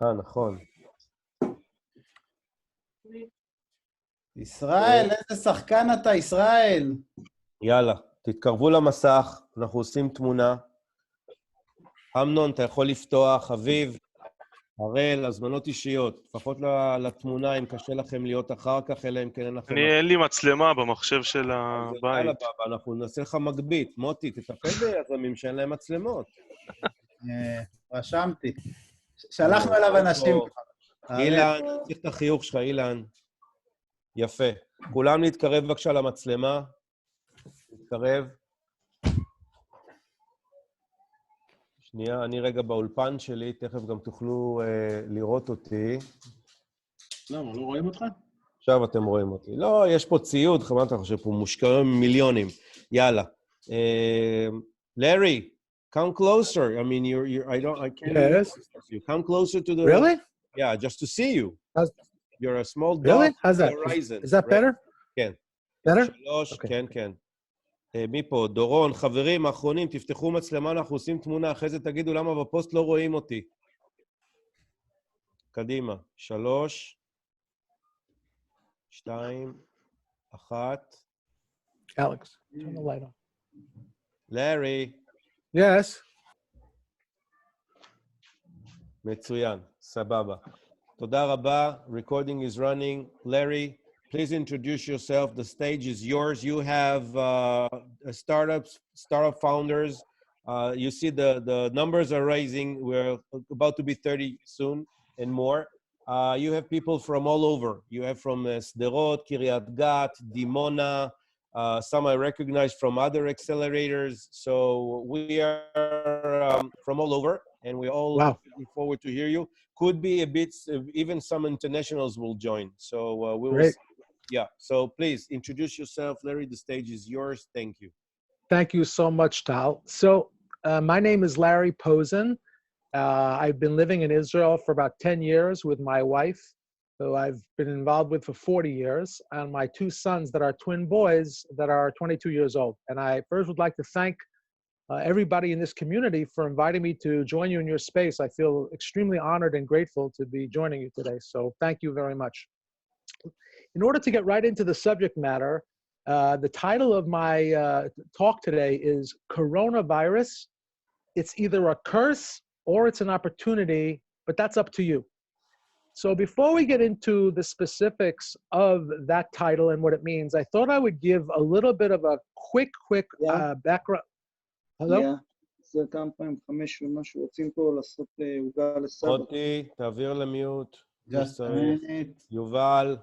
נכון. ישראל, איזה שחקן אתה, ישראל. יאללה, תתקרבו למסך, אנחנו עושים תמונה. אמנון, אתה יכול לפתוח, אביב, הראל, הזמנות אישיות. לפחות לתמונה, אם קשה לכם להיות אחר כך, אלא אם כן אין לכם... אין לי מצלמה במחשב של יאללה, הבית. בבא, אנחנו נעשה לך מגבית. מוטי, תטפל ביזמים שאין להם מצלמות. רשמתי. שלחנו אליו אנשים. אילן, צריך את החיוך שלך, אילן. יפה. כולם להתקרב בבקשה למצלמה. להתקרב. שנייה, אני רגע באולפן שלי, תכף גם תוכלו לראות אותי. לא רואים אותך? עכשיו אתם רואים אותי. לא, יש פה ציוד, חמאת, אני חושב, פה מושקעים מיליונים. יאללה. לארי, come closer. I mean, I can't... Yes. You come closer to the... Really? Yeah, just to see you. You're a small dot Really? How's that? horizon. Is that better? כן. Better? 3, Okay. כן, כן. מפה, דורון, חברים, האחרונים, תפתחו מצלמה, אנחנו עושים תמונה, אחרי זה תגידו למה בפוסט לא רואים אותי. קדימה. 3, 2, 1. Alex, turn the light on. Larry. Yes. מצוין, סבבה. תודה רבה. Recording is running. Larry, please introduce yourself. The stage is yours. You have startup founders. You see the numbers are rising. We're about to be 30 soon and more. You have people from all over. You have from Sderot, Kiryat Gat, Dimona, some I recognize from other accelerators. So we are from all over, and we're all looking forward to hear you. Could be a bit, even some internationals will join. So we will see. Yeah, so please introduce yourself, Larry. The stage is yours. Thank you. Thank you so much, Tal. So my name is Larry Posen. I've been living in Israel for about 10 years with my wife, who I've been involved with for 40 years, and my 2 sons that are twin boys that are 22 years old. And I first would like to thank everybody in this community for inviting me to join you in your space. I feel extremely honored and grateful to be joining you today. So thank you very much. In order to get right into the subject matter, the title of my talk today is Coronavirus. It's either a curse or it's an opportunity, but that's up to you. So before we get into the specifics of that title and what it means, I thought I would give a little bit of a quick background. Hello? Yeah. זה כמה פעמים 5 ומשהו, רוצים פה לעשות עוגה לסבא. מוטי, תעביר למיוט. Just a minute. יובל.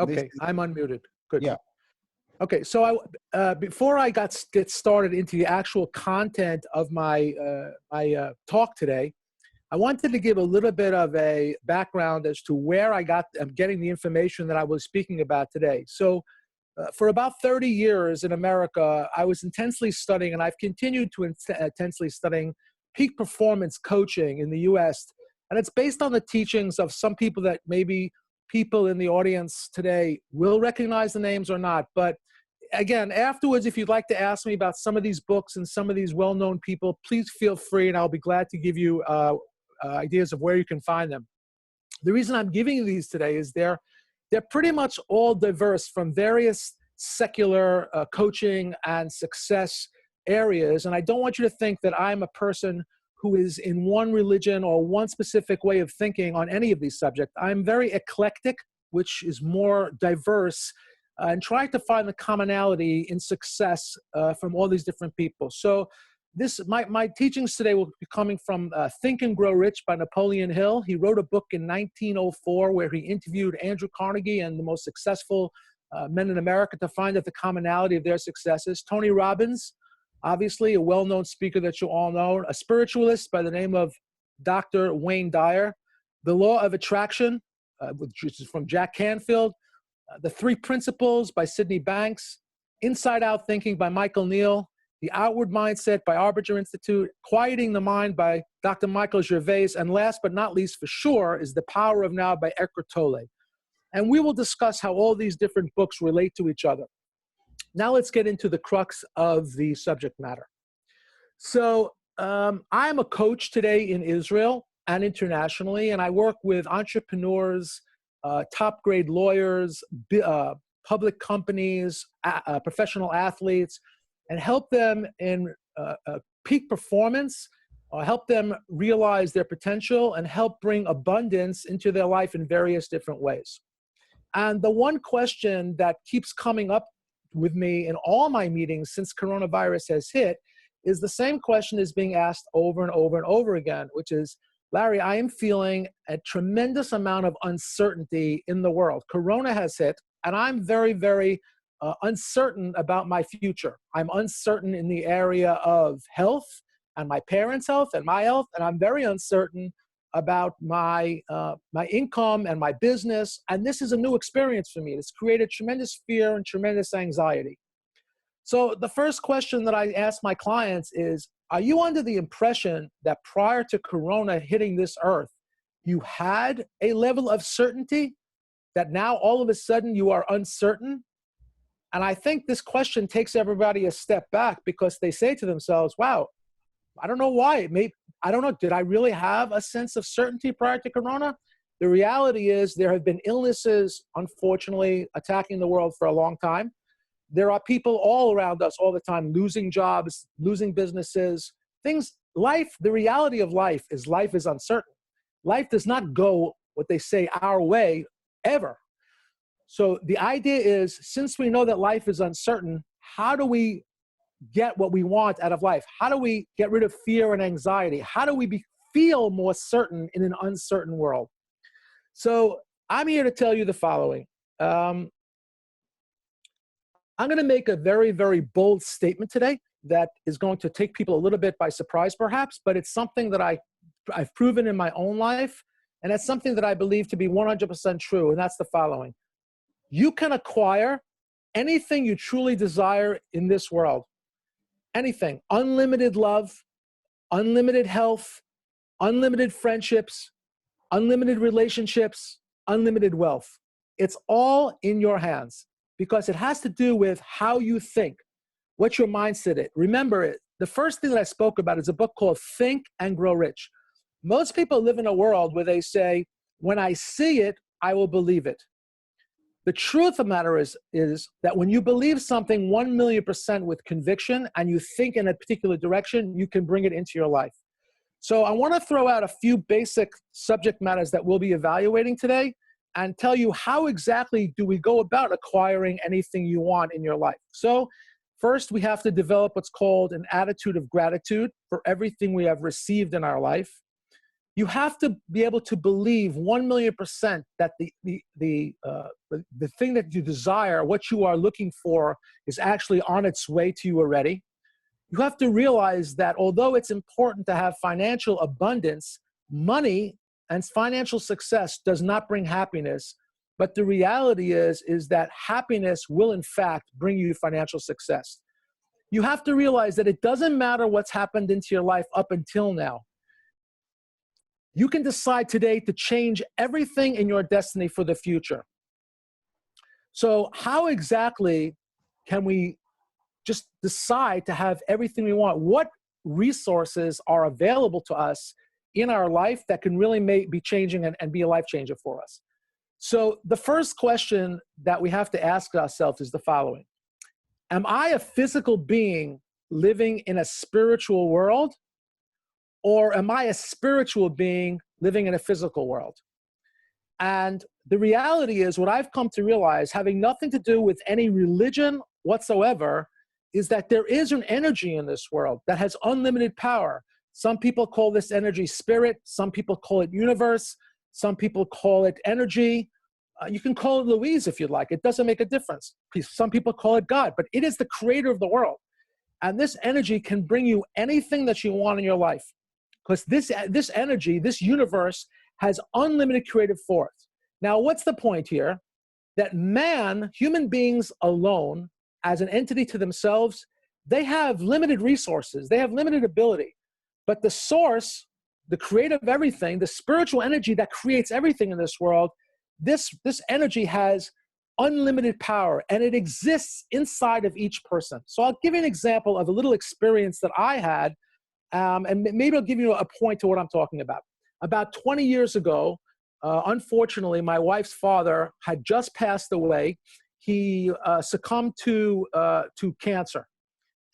Okay, I'm unmuted. Good. Yeah. Okay, so before I get started into the actual content of my talk today, I wanted to give a little bit of a background as to where I'm getting the information that I was speaking about today. So for about 30 years in America, I was intensely studying, and I've continued to intensely studying peak performance coaching in the US. And it's based on the teachings of some people that maybe people in the audience today will recognize the names or not. But again, afterwards, if you'd like to ask me about some of these books and some of these well-known people, please feel free, and I'll be glad to give you ideas of where you can find them. The reason I'm giving you these today is they're pretty much all diverse from various secular coaching and success areas. And I don't want you to think that I'm a person who is in one religion or one specific way of thinking on any of these subjects. I'm very eclectic, which is more diverse, and trying to find the commonality in success from all these different people. So my teachings today will be coming from Think and Grow Rich by Napoleon Hill. He wrote a book in 1904 where he interviewed Andrew Carnegie and the most successful men in America to find out the commonality of their successes. Tony Robbins, obviously a well-known speaker that you all know, a spiritualist by the name of Dr. Wayne Dyer, The Law of Attraction, which is from Jack Canfield, The 3 Principles by Sydney Banks, Inside Out Thinking by Michael Neal, The Outward Mindset by Arbiter Institute, Quieting the Mind by Dr. Michael Gervais, and last but not least for sure is The Power of Now by Eckhart Tolle. And we will discuss how all these different books relate to each other. Now let's get into the crux of the subject matter. So I'm a coach today in Israel and internationally, and I work with entrepreneurs, top-grade lawyers, public companies, professional athletes, and help them in peak performance, help them realize their potential, and help bring abundance into their life in various different ways. And the one question that keeps coming up with me in all my meetings since coronavirus has hit is the same question is being asked over and over and over again, which is, Larry, I am feeling a tremendous amount of uncertainty in the world. Corona has hit, and I'm very, very uncertain about my future. I'm uncertain in the area of health and my parents' health and my health, and I'm very uncertain about my income and my business. And this is a new experience for me. It's created tremendous fear and tremendous anxiety. So the first question that I ask my clients is, are you under the impression that prior to Corona hitting this earth, you had a level of certainty that now all of a sudden you are uncertain? And I think this question takes everybody a step back because they say to themselves, wow, I don't know why. Maybe, I don't know, did I really have a sense of certainty prior to Corona? The reality is there have been illnesses, unfortunately, attacking the world for a long time. There are people all around us all the time losing jobs, losing businesses, things, life, the reality of life is uncertain. Life does not go, what they say, our way, ever. So the idea is, since we know that life is uncertain, how do we get what we want out of life? How do we get rid of fear and anxiety? How do we feel more certain in an uncertain world? So I'm here to tell you the following. I'm going to make a very, very bold statement today that is going to take people a little bit by surprise, perhaps, but it's something that I've proven in my own life, and it's something that I believe to be 100% true, and that's the following. You can acquire anything you truly desire in this world. Anything. Unlimited love, unlimited health, unlimited friendships, unlimited relationships, unlimited wealth. It's all in your hands because it has to do with how you think, what your mindset is. Remember, the first thing that I spoke about is a book called Think and Grow Rich. Most people live in a world where they say, when I see it, I will believe it. The truth of the matter is that when you believe something 1,000,000% with conviction and you think in a particular direction, you can bring it into your life. So I want to throw out a few basic subject matters that we'll be evaluating today and tell you how exactly do we go about acquiring anything you want in your life. So first, we have to develop what's called an attitude of gratitude for everything we have received in our life. You have to be able to believe 1,000,000% that the thing that you desire, what you are looking for, is actually on its way to you already. You have to realize that although it's important to have financial abundance, money and financial success does not bring happiness. But the reality is that happiness will in fact bring you financial success. You have to realize that it doesn't matter what's happened into your life up until now. You can decide today to change everything in your destiny for the future. So how exactly can we just decide to have everything we want? What resources are available to us in our life that can really be changing and be a life changer for us? So the first question that we have to ask ourselves is the following. Am I a physical being living in a spiritual world? Or am I a spiritual being living in a physical world? And the reality is, what I've come to realize, having nothing to do with any religion whatsoever, is that there is an energy in this world that has unlimited power. Some people call this energy spirit. Some people call it universe. Some people call it energy. You can call it Louise if you'd like. It doesn't make a difference. Some people call it God, but it is the creator of the world. And this energy can bring you anything that you want in your life. Because this energy, this universe, has unlimited creative force. Now, what's the point here? That man, human beings alone, as an entity to themselves, they have limited resources. They have limited ability. But the source, the creator of everything, the spiritual energy that creates everything in this world, this energy has unlimited power, and it exists inside of each person. So I'll give you an example of a little experience that I had, and maybe I'll give you a point to what I'm talking about. About 20 years ago, unfortunately, my wife's father had just passed away. He succumbed to cancer.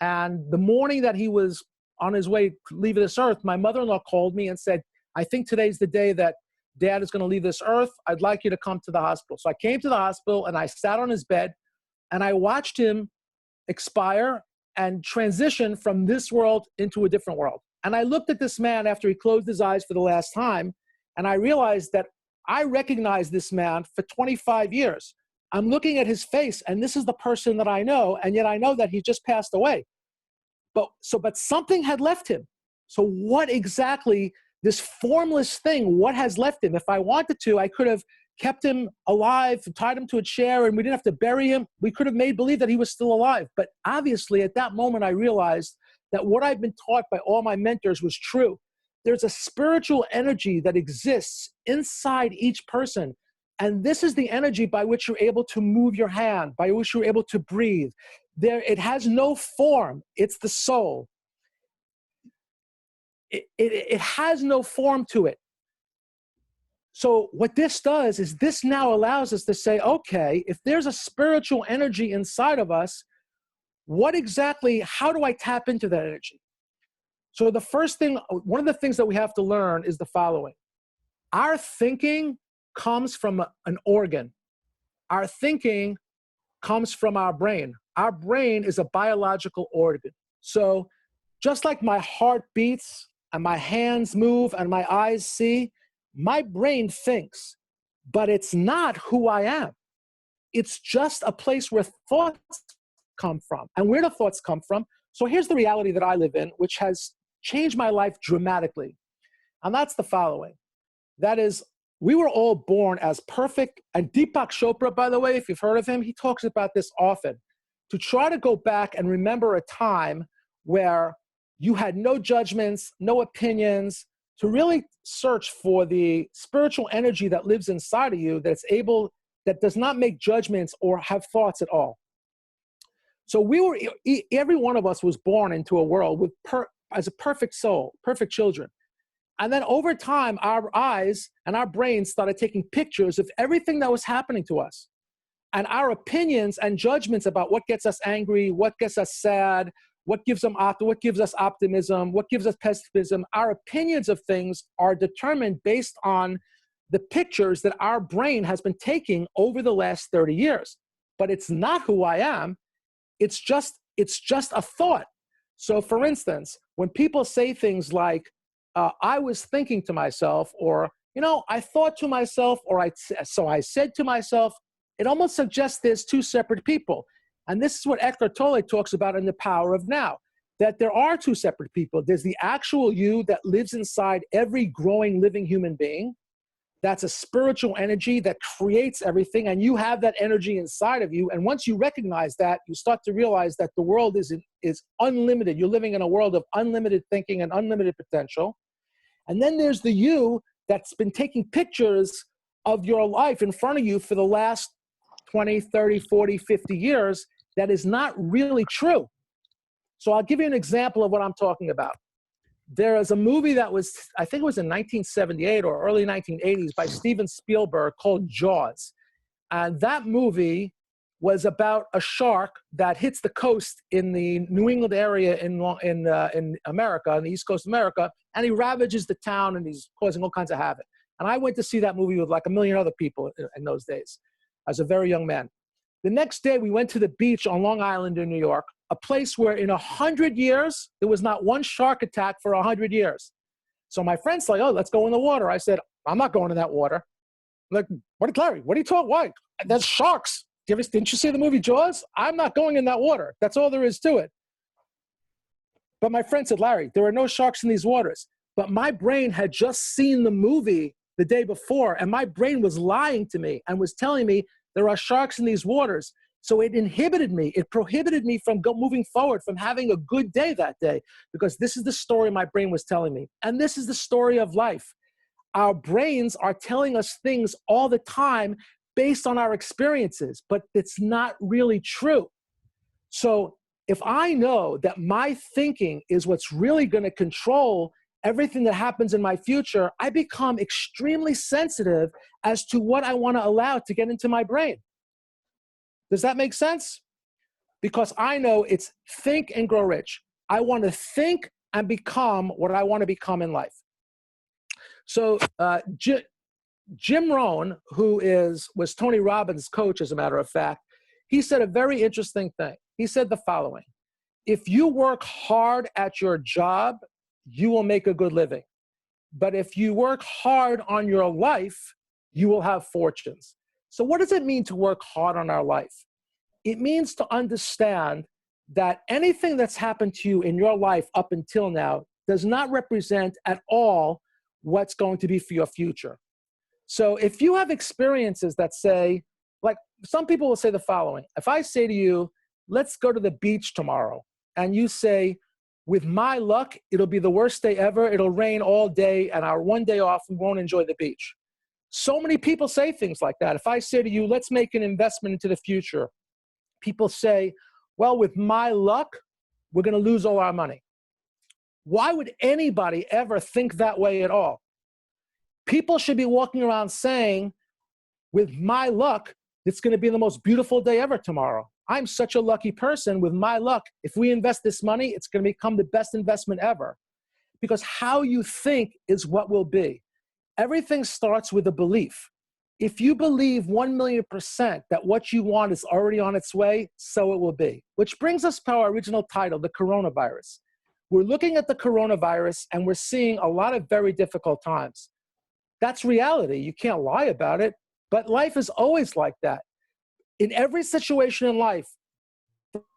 And the morning that he was on his way to leave this earth, my mother-in-law called me and said, I think today's the day that Dad is going to leave this earth. I'd like you to come to the hospital. So I came to the hospital and I sat on his bed and I watched him expire and transition from this world into a different world. And I looked at this man after he closed his eyes for the last time, and I realized that I recognized this man for 25 years. I'm looking at his face, and this is the person that I know, and yet I know that he just passed away. But something had left him. So what exactly, this formless thing, what has left him? If I wanted to, I could have kept him alive, tied him to a chair, and we didn't have to bury him. We could have made believe that he was still alive. But obviously, at that moment, I realized that what I've been taught by all my mentors was true. There's a spiritual energy that exists inside each person. And this is the energy by which you're able to move your hand, by which you're able to breathe. It has no form. It's the soul. It has no form to it. So what this does is this now allows us to say, okay, if there's a spiritual energy inside of us, how do I tap into that energy? So the first thing, one of the things that we have to learn is the following. Our thinking comes from an organ. Our thinking comes from our brain. Our brain is a biological organ. So just like my heart beats and my hands move and my eyes see, my brain thinks, but it's not who I am. It's just a place where thoughts come from. And where do thoughts come from? So here's the reality that I live in, which has changed my life dramatically. And that's the following. That is, we were all born as perfect. And Deepak Chopra, by the way, if you've heard of him, he talks about this often. To try to go back and remember a time where you had no judgments, no opinions, to really search for the spiritual energy that lives inside of you that does not make judgments or have thoughts at all. So every one of us was born into a world as a perfect soul, perfect children. And then over time, our eyes and our brains started taking pictures of everything that was happening to us. And our opinions and judgments about what gets us angry, what gets us sad, what gives us optimism, what gives us pessimism, our opinions of things are determined based on the pictures that our brain has been taking over the last 30 years. But it's not who I am. It's just a thought. So for instance, when people say things like, I was thinking to myself, or, I thought to myself, or so I said to myself, it almost suggests there's two separate people. And this is what Eckhart Tolle talks about in The Power of Now, that there are two separate people. There's the actual you that lives inside every growing, living human being. That's a spiritual energy that creates everything, and you have that energy inside of you. And once you recognize that, you start to realize that the world is unlimited. You're living in a world of unlimited thinking and unlimited potential. And then there's the you that's been taking pictures of your life in front of you for the last 20, 30, 40, 50 years that is not really true. So I'll give you an example of what I'm talking about. There is a movie that was, I think it was in 1978 or early 1980s by Steven Spielberg called Jaws. And that movie was about a shark that hits the coast in the New England area in America, in the East Coast of America, and he ravages the town and he's causing all kinds of havoc. And I went to see that movie with like a million other people in those days as a very young man. The next day we went to the beach on Long Island in New York, a place where in 100 years, there was not one shark attack for 100 years. So my friend's like, oh, let's go in the water. I said, I'm not going in that water. I'm like, what, Larry, what are you talking? Why? That's sharks. Didn't you see the movie Jaws? I'm not going in that water. That's all there is to it. But my friend said, Larry, there are no sharks in these waters. But my brain had just seen the movie the day before, and my brain was lying to me and was telling me there are sharks in these waters. So it inhibited me. It prohibited me from moving forward, from having a good day that day, because this is the story my brain was telling me. And this is the story of life. Our brains are telling us things all the time based on our experiences, but it's not really true. So if I know that my thinking is what's really going to control everything that happens in my future, I become extremely sensitive as to what I want to allow to get into my brain. Does that make sense? Because I know it's think and grow rich. I want to think and become what I want to become in life. So Jim Rohn, who was Tony Robbins' coach, as a matter of fact, he said a very interesting thing. He said the following: if you work hard at your job, you will make a good living. But if you work hard on your life, you will have fortunes. So what does it mean to work hard on our life? It means to understand that anything that's happened to you in your life up until now does not represent at all what's going to be for your future. So if you have experiences that say, like some people will say the following: if I say to you, let's go to the beach tomorrow, and you say, with my luck, it'll be the worst day ever, it'll rain all day, and our one day off, we won't enjoy the beach. So many people say things like that. If I say to you, let's make an investment into the future, people say, well, with my luck, we're going to lose all our money. Why would anybody ever think that way at all? People should be walking around saying, with my luck, it's going to be the most beautiful day ever tomorrow. I'm such a lucky person. With my luck, if we invest this money, it's going to become the best investment ever. Because how you think is what will be. Everything starts with a belief. If you believe 1,000,000% that what you want is already on its way, so it will be. Which brings us to our original title, the coronavirus. We're looking at the coronavirus and we're seeing a lot of very difficult times. That's reality. You can't lie about it. But life is always like that. In every situation in life,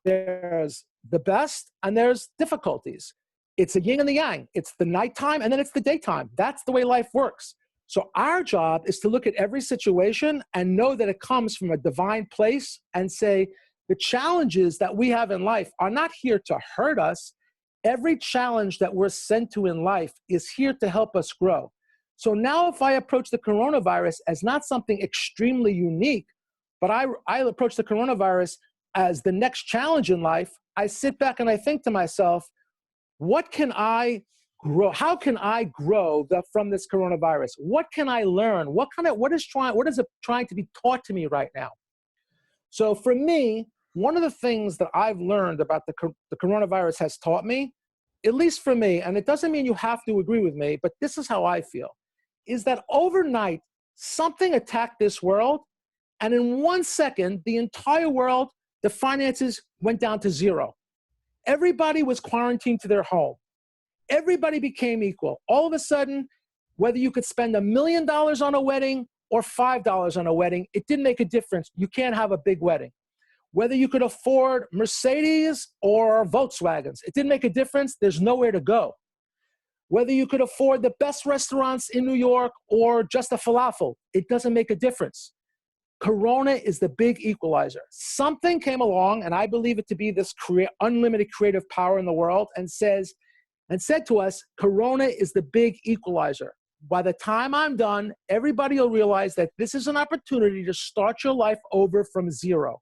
there's the best and there's difficulties. It's a yin and the yang. It's the nighttime and then it's the daytime. That's the way life works. So our job is to look at every situation and know that it comes from a divine place and say, the challenges that we have in life are not here to hurt us. Every challenge that we're sent to in life is here to help us grow. So now if I approach the coronavirus as not something extremely unique, but I approach the coronavirus as the next challenge in life, I sit back and I think to myself, what can I grow? How can I grow from this coronavirus? What can I learn? What is it trying to be taught to me right now? So for me, one of the things that I've learned about the coronavirus has taught me, at least for me, and it doesn't mean you have to agree with me, but this is how I feel, is that overnight, something attacked this world, and in 1 second, the entire world, the finances went down to zero. Everybody was quarantined to their home. Everybody became equal. All of a sudden, whether you could spend $1 million on a wedding or $5 on a wedding, it didn't make a difference. You can't have a big wedding. Whether you could afford Mercedes or Volkswagens, it didn't make a difference. There's nowhere to go. Whether you could afford the best restaurants in New York or just a falafel, it doesn't make a difference. Corona is the big equalizer. Something came along, and I believe it to be this unlimited creative power in the world, and said to us, Corona is the big equalizer. By the time I'm done, everybody will realize that this is an opportunity to start your life over from zero.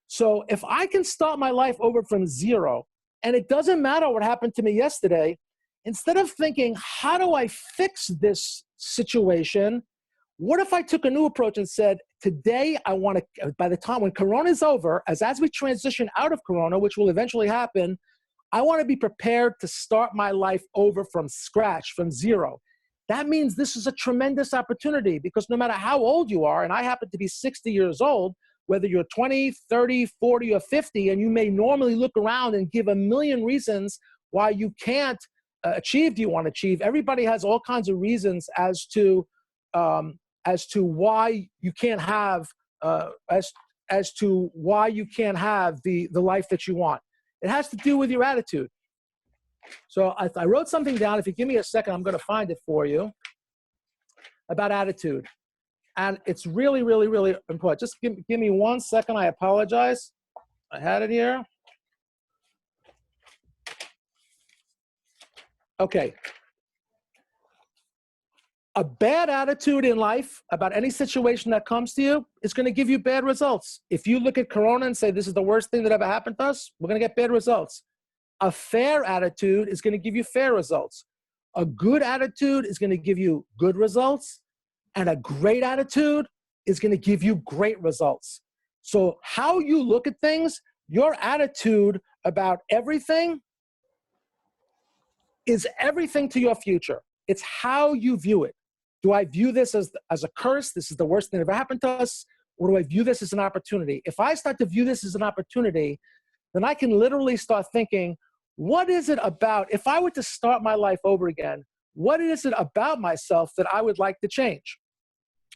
So if I can start my life over from zero, and it doesn't matter what happened to me yesterday, instead of thinking, how do I fix this situation? What if I took a new approach and said, today I want to, by the time when Corona is over, as we transition out of Corona, which will eventually happen, I want to be prepared to start my life over from scratch, from zero. That means this is a tremendous opportunity because no matter how old you are, and I happen to be 60 years old, whether you're 20, 30, 40, or 50, and you may normally look around and give a million reasons why you can't achieve what you want to achieve. Everybody has all kinds of reasons as to why you can't have as to why you can't have the life that you want. It has to do with your attitude. So I wrote something down. If you give me a second, I'm going to find it for you about attitude. And it's really, really, really important. Just give me 1 second. I apologize. I had it here. Okay. A bad attitude in life about any situation that comes to you is going to give you bad results. If you look at Corona and say, this is the worst thing that ever happened to us, we're going to get bad results. A fair attitude is going to give you fair results. A good attitude is going to give you good results. And a great attitude is going to give you great results. So how you look at things, your attitude about everything is everything to your future. It's how you view it. Do I view this as a curse? This is the worst thing that ever happened to us? Or do I view this as an opportunity? If I start to view this as an opportunity, then I can literally start thinking, what is it about, if I were to start my life over again, what is it about myself that I would like to change?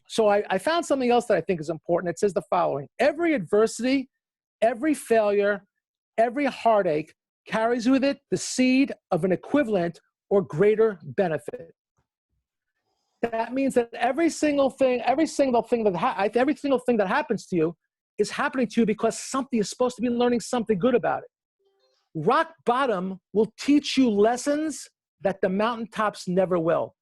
So I found something else that I think is important. It says the following: every adversity, every failure, every heartache carries with it the seed of an equivalent or greater benefit. That means that every single thing that happens to you is happening to you because something is supposed to be learning something good about it. Rock bottom will teach you lessons that the mountaintops never will.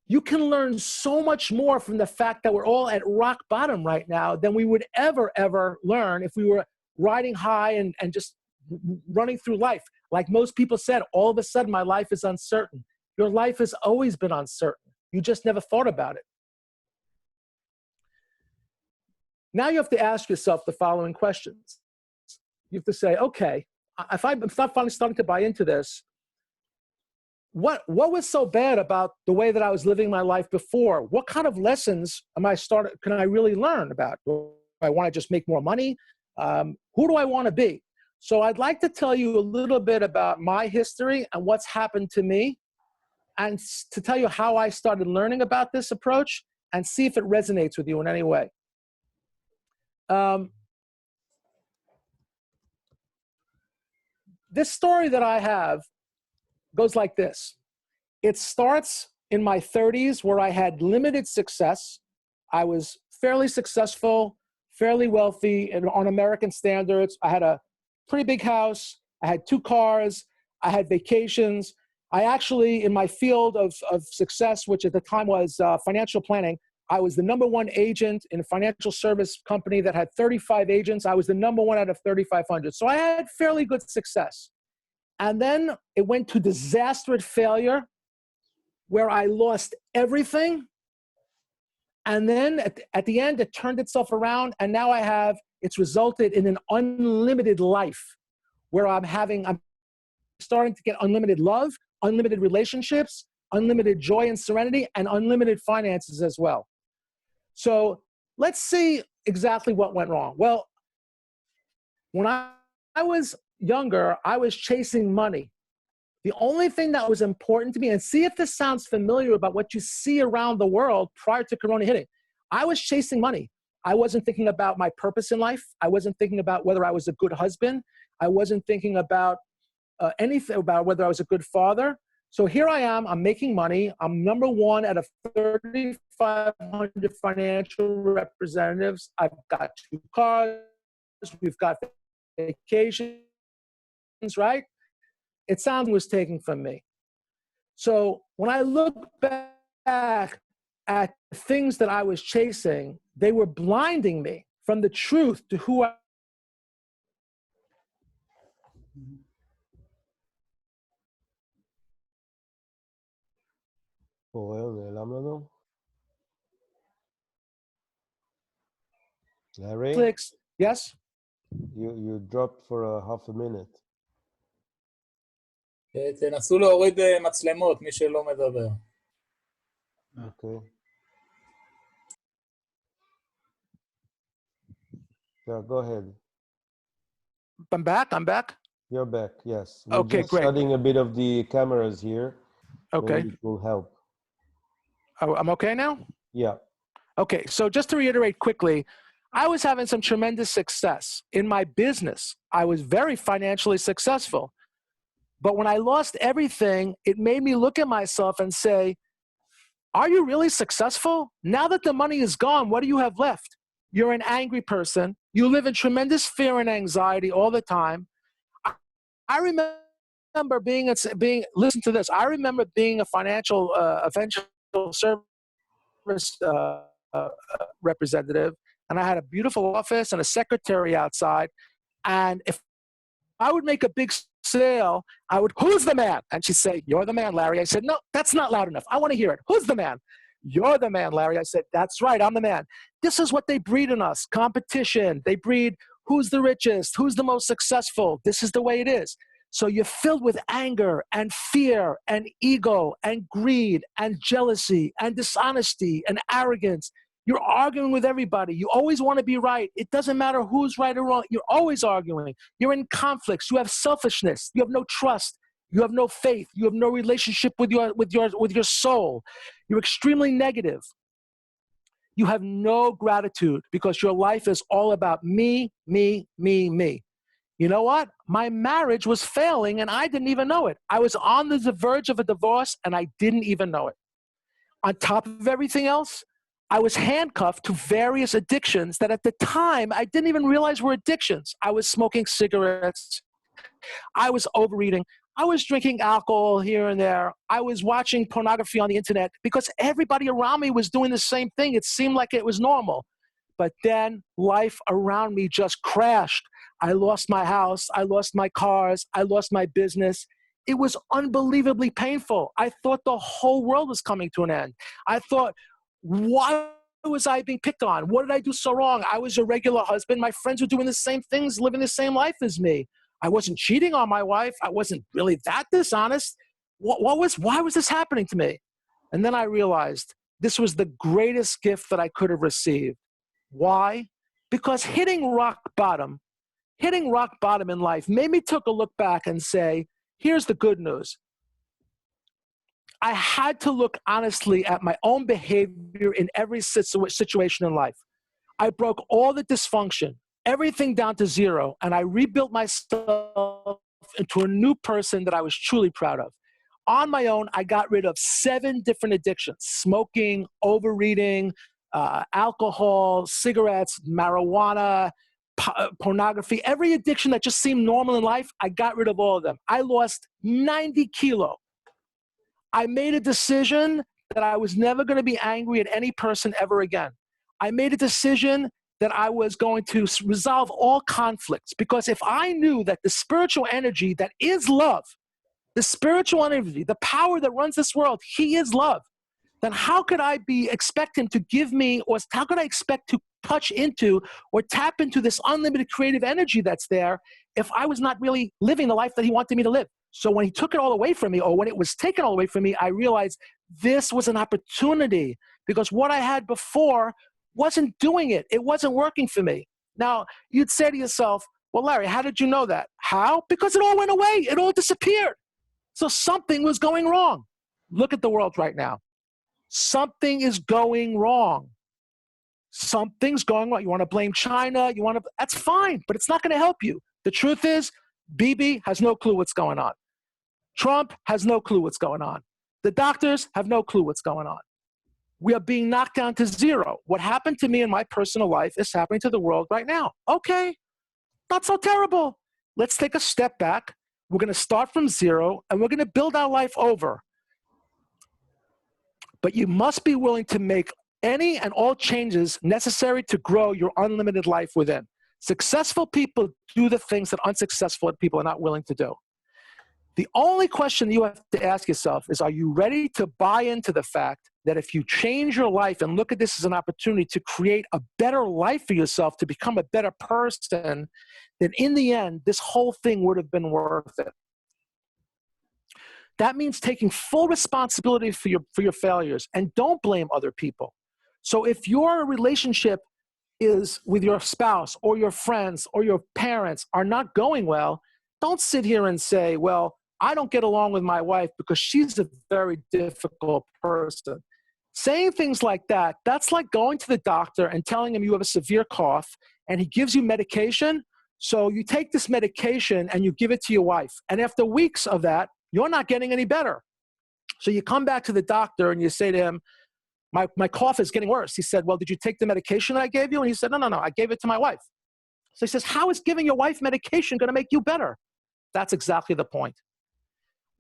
You can learn so much more from the fact that we're all at rock bottom right now than we would ever learn if we were riding high and just running through life. Like most people said, all of a sudden my life is uncertain. Your life has always been uncertain. You just never thought about it. Now you have to ask yourself the following questions. You have to say, okay, if I'm finally starting to buy into this, what was so bad about the way that I was living my life before? What kind of lessons can I really learn about? Do I want to just make more money? Who do I want to be? So I'd like to tell you a little bit about my history and what's happened to me, and to tell you how I started learning about this approach and see if it resonates with you in any way. This story that I have goes like this. It starts in my 30s where I had limited success. I was fairly successful, fairly wealthy on American standards. I had a pretty big house. I had 2 cars. I had vacations. I actually, in my field of success, which at the time was financial planning, I was the #1 agent in a financial service company that had 35 agents. I was the #1 out of 3,500. So I had fairly good success. And then it went to disastrous failure where I lost everything. And then at the end, it turned itself around. And now it's resulted in an unlimited life where I'm starting to get unlimited love, unlimited relationships, unlimited joy and serenity, and unlimited finances as well. So let's see exactly what went wrong. Well, when I was younger, I was chasing money. The only thing that was important to me, and see if this sounds familiar about what you see around the world prior to Corona hitting. I was chasing money. I wasn't thinking about my purpose in life. I wasn't thinking about whether I was a good husband. I wasn't thinking about anything about whether I was a good father. So here I am, I'm making money. I'm #1 out of 3,500 financial representatives. I've got 2 cars. We've got vacations, right? It sounds was taken from me. So when I look back at the things that I was chasing, they were blinding me from the truth to who I Larry, clicks. Yes? you dropped for a half a minute. תנסו להוריד מצלמות, מי שלא מדבר. Okay. Yeah, go ahead. I'm back? You're back, yes. We're Okay, just great. studying a bit of the cameras here. Okay. Maybe it will help. Oh, I'm okay now? Yeah. Okay, so just to reiterate quickly, I was having some tremendous success in my business. I was very financially successful. But when I lost everything, it made me look at myself and say, are you really successful? Now that the money is gone, what do you have left? You're an angry person. You live in tremendous fear and anxiety all the time. I remember listen to this. I remember being a financial service service representative, and I had a beautiful office and a secretary outside. And if I would make a big sale, I would, who's the man? And she'd say, you're the man, Larry. I said, no, that's not loud enough. I want to hear it. Who's the man? You're the man, Larry. I said, that's right, I'm the man. This is what they breed in us, competition. They breed who's the richest, who's the most successful. This is the way it is. So you're filled with anger and fear and ego and greed and jealousy and dishonesty and arrogance. You're arguing with everybody. You always want to be right. It doesn't matter who's right or wrong. You're always arguing. You're in conflicts. You have selfishness. You have no trust. You have no faith. You have no relationship with your soul. You're extremely negative. You have no gratitude because your life is all about me, me, me, me. You know what? My marriage was failing and I didn't even know it. I was on the verge of a divorce and I didn't even know it. On top of everything else, I was handcuffed to various addictions that at the time I didn't even realize were addictions. I was smoking cigarettes. I was overeating. I was drinking alcohol here and there. I was watching pornography on the internet because everybody around me was doing the same thing. It seemed like it was normal. But then life around me just crashed. I lost my house. I lost my cars. I lost my business. It was unbelievably painful. I thought the whole world was coming to an end. I thought, why was I being picked on? What did I do so wrong? I was a regular husband. My friends were doing the same things, living the same life as me. I wasn't cheating on my wife. I wasn't really that dishonest. Why was this happening to me? And then I realized this was the greatest gift that I could have received. Why? Because hitting rock bottom in life made me take a look back and say, here's the good news. I had to look honestly at my own behavior in every situation in life. I broke all the dysfunction, everything down to zero, and I rebuilt myself into a new person that I was truly proud of. On my own, I got rid of 7 different addictions: smoking, overeating, alcohol, cigarettes, marijuana, pornography. Every addiction that just seemed normal in life, I got rid of all of them. I lost 90 kilos. I made a decision that I was never going to be angry at any person ever again. I made a decision that I was going to resolve all conflicts, because if I knew that the spiritual energy that is love, the spiritual energy, the power that runs this world, he is love, then how could I expect him to give me, or how could I expect to touch into or tap into this unlimited creative energy that's there if I was not really living the life that he wanted me to live? So when he took it all away from me, or when it was taken all away from me, I realized this was an opportunity, because what I had before wasn't doing it. It wasn't working for me. Now, you'd say to yourself, well, Larry, how did you know that? How? Because it all went away. It all disappeared. So something was going wrong. Look at the world right now. Something is going wrong. Something's going wrong. You want to blame China? That's fine, but it's not going to help you. The truth is, Bibi has no clue what's going on. Trump has no clue what's going on. The doctors have no clue what's going on. We are being knocked down to zero. What happened to me in my personal life is happening to the world right now. Okay, not so terrible. Let's take a step back. We're going to start from zero, and we're going to build our life over. But you must be willing to make any and all changes necessary to grow your unlimited life within. Successful people do the things that unsuccessful people are not willing to do. The only question you have to ask yourself is, are you ready to buy into the fact that if you change your life and look at this as an opportunity to create a better life for yourself, to become a better person, then in the end, this whole thing would have been worth it. That means taking full responsibility for your failures, and don't blame other people. So if your relationship is with your spouse or your friends or your parents are not going well, don't sit here and say, well, I don't get along with my wife because she's a very difficult person. Saying things like that, that's like going to the doctor and telling him you have a severe cough and he gives you medication. So you take this medication and you give it to your wife. And after weeks of that, you're not getting any better. So you come back to the doctor and you say to him, my cough is getting worse. He said, well, did you take the medication that I gave you? And he said, no, I gave it to my wife. So he says, how is giving your wife medication going to make you better? That's exactly the point.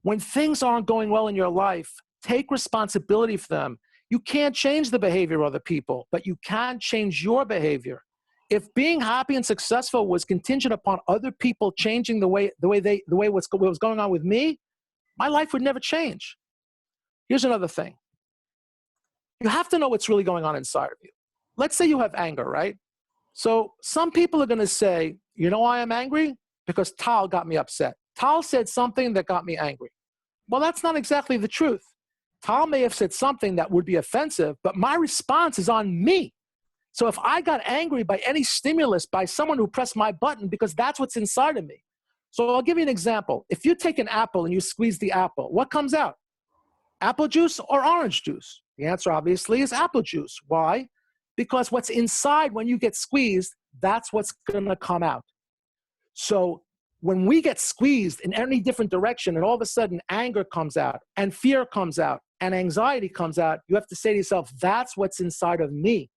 When things aren't going well in your life, take responsibility for them. You can't change the behavior of other people, but you can change your behavior. If being happy and successful was contingent upon other people changing the way what was going on with me, my life would never change. Here's another thing. You have to know what's really going on inside of you. Let's say you have anger, right? So some people are going to say, you know why I'm angry? Because Tal got me upset. Tal said something that got me angry. Well, that's not exactly the truth. Tal may have said something that would be offensive, but my response is on me. So if I got angry by any stimulus, by someone who pressed my button, because that's what's inside of me. So I'll give you an example. If you take an apple and you squeeze the apple, what comes out? Apple juice or orange juice? The answer obviously is apple juice. Why? Because what's inside when you get squeezed, that's what's going to come out. So when we get squeezed in any different direction and all of a sudden anger comes out and fear comes out and anxiety comes out, you have to say to yourself, that's what's inside of me.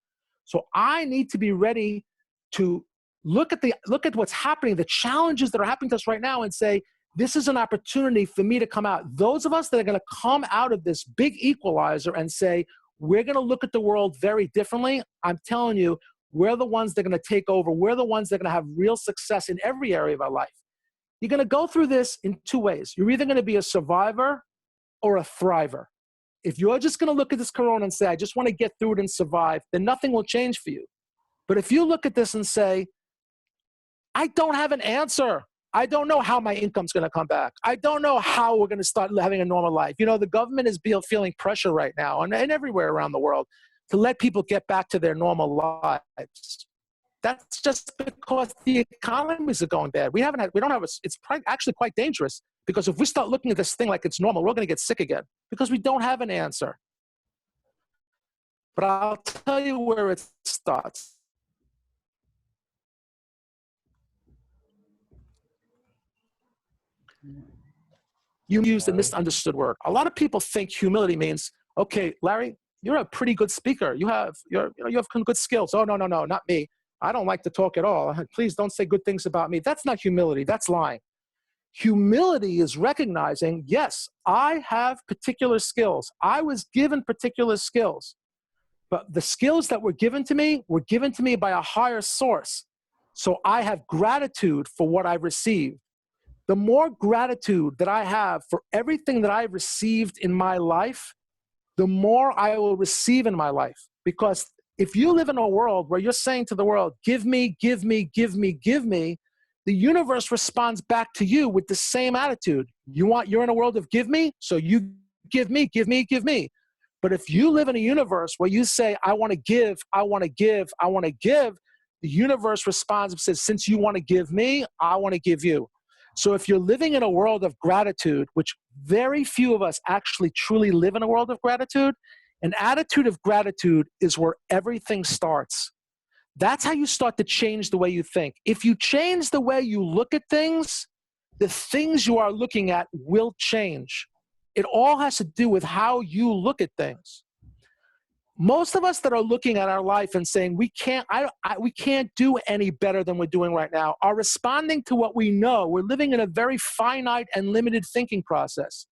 So I need to be ready to look at what's happening, the challenges that are happening to us right now and say, this is an opportunity for me to come out. Those of us that are going to come out of this big equalizer and say, we're going to look at the world very differently. I'm telling you, we're the ones that are going to take over. We're the ones that are going to have real success in every area of our life. You're going to go through this in two ways. You're either going to be a survivor or a thriver. If you're just going to look at this corona and say, I just want to get through it and survive, then nothing will change for you. But if you look at this and say, I don't have an answer. I don't know how my income's going to come back. I don't know how we're going to start having a normal life. You know, the government is feeling pressure right now and everywhere around the world to let people get back to their normal lives. That's just because the economies are going bad. It's actually quite dangerous because if we start looking at this thing like it's normal, we're going to get sick again because we don't have an answer. But I'll tell you where it starts. You used a misunderstood word. A lot of people think humility means, okay, Larry, you're a pretty good speaker. You have good skills. Oh, no, not me. I don't like to talk at all. Please don't say good things about me. That's not humility. That's lying. Humility is recognizing, yes, I have particular skills. I was given particular skills. But the skills that were given to me by a higher source. So I have gratitude for what I've received. The more gratitude that I have for everything that I've received in my life, the more I will receive in my life. Because if you live in a world where you're saying to the world, give me, give me, give me, give me, the universe responds back to you with the same attitude. You're in a world of give me, so you give me, give me, give me. But if you live in a universe where you say, I want to give, I want to give, I want to give, the universe responds and says, since you want to give me, I want to give you. So if you're living in a world of gratitude, which very few of us actually truly live in a world of gratitude, an attitude of gratitude is where everything starts. That's how you start to change the way you think. If you change the way you look at things, the things you are looking at will change. It all has to do with how you look at things. Most of us that are looking at our life and saying we can't do any better than we're doing right now are responding to what we know. We're living in a very finite and limited thinking process.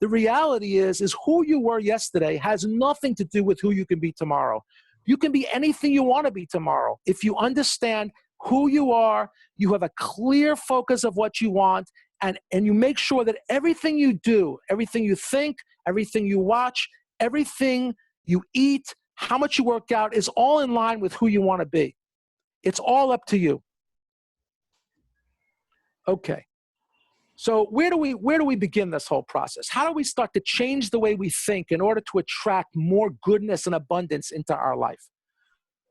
The reality is who you were yesterday has nothing to do with who you can be tomorrow. You can be anything you want to be tomorrow. If you understand who you are, you have a clear focus of what you want, and you make sure that everything you do, everything you think, everything you watch, everything you eat, how much you work out is all in line with who you want to be. It's all up to you. Okay. So where do we begin this whole process? How do we start to change the way we think in order to attract more goodness and abundance into our life?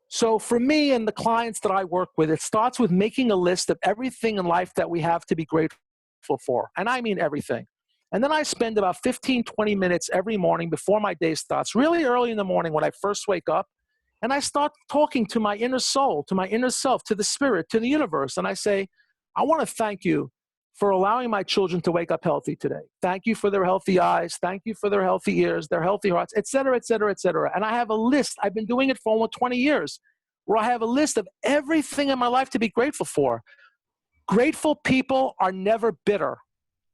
So for me and the clients that I work with, it starts with making a list of everything in life that we have to be grateful for. And I mean everything. And then I spend about 15, 20 minutes every morning before my day starts, really early in the morning when I first wake up, and I start talking to my inner soul, to my inner self, to the spirit, to the universe. And I say, I want to thank you for allowing my children to wake up healthy today. Thank you for their healthy eyes. Thank you for their healthy ears, their healthy hearts, et cetera, et cetera, et cetera. And I have a list. I've been doing it for almost 20 years where I have a list of everything in my life to be grateful for. Grateful people are never bitter,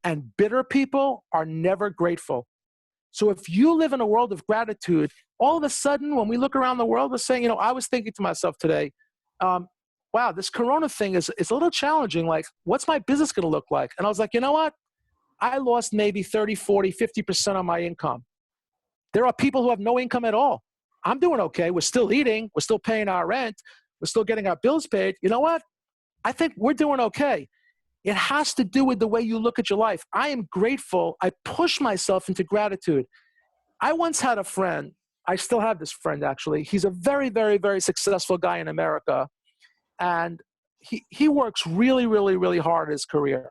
and bitter people are never grateful. So if you live in a world of gratitude, all of a sudden, when we look around the world, we're saying, I was thinking to myself today, wow, this Corona thing is a little challenging. Like, what's my business going to look like? And I was like, you know what? I lost maybe 30, 40, 50% of my income. There are people who have no income at all. I'm doing okay. We're still eating. We're still paying our rent. We're still getting our bills paid. You know what? I think we're doing okay. It has to do with the way you look at your life. I am grateful. I push myself into gratitude. I once had a friend. I still have this friend, actually. He's a very, very, very successful guy in America. And he works really, really, really hard in his career.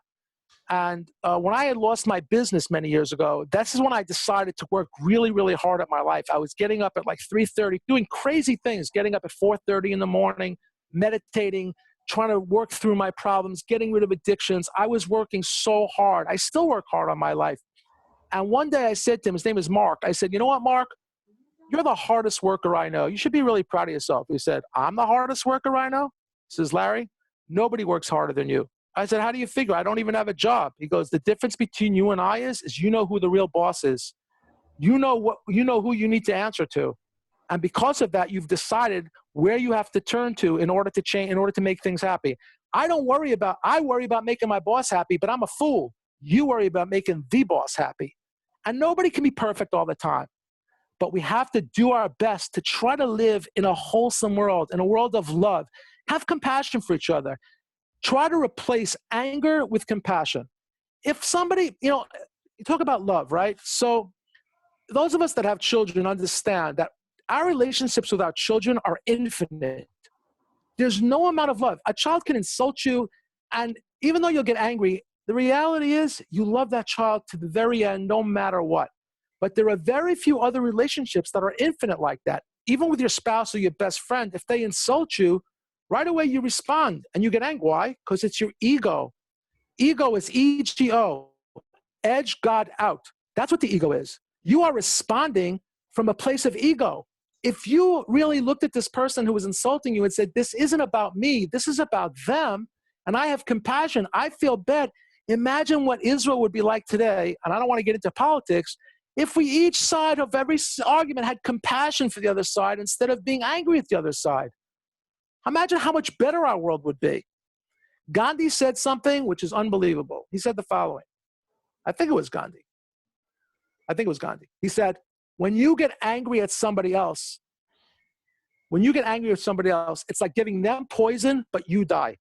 And when I had lost my business many years ago, this is when I decided to work really, really hard at my life. I was getting up at like 3:30, doing crazy things, getting up at 4:30 in the morning, meditating, trying to work through my problems, getting rid of addictions. I was working so hard. I still work hard on my life. And one day I said to him, his name is Mark, I said, you know what, Mark? You're the hardest worker I know. You should be really proud of yourself. He said, I'm the hardest worker I know? He says, Larry, nobody works harder than you. I said, how do you figure? I don't even have a job. He goes, the difference between you and I is you know who the real boss is. You know who you need to answer to. And because of that, you've decided where you have to turn to in order to change, in order to make things happy. I worry about making my boss happy, but I'm a fool. You worry about making the boss happy. And nobody can be perfect all the time. But we have to do our best to try to live in a wholesome world, in a world of love. Have compassion for each other. Try to replace anger with compassion. If somebody, you talk about love, right? So those of us that have children understand that our relationships with our children are infinite. There's no amount of love. A child can insult you, and even though you'll get angry, the reality is you love that child to the very end, no matter what. But there are very few other relationships that are infinite like that. Even with your spouse or your best friend, if they insult you, right away you respond and you get angry. Why? Because it's your ego. Ego is E-G-O, edge God out. That's what the ego is. You are responding from a place of ego. If you really looked at this person who was insulting you and said, this isn't about me, this is about them, and I have compassion, I feel bad. Imagine what Israel would be like today, and I don't want to get into politics, if we each side of every argument had compassion for the other side instead of being angry at the other side. Imagine how much better our world would be. Gandhi said something which is unbelievable. He said the following. I think it was Gandhi. He said, when you get angry at somebody else, it's like giving them poison, but you die.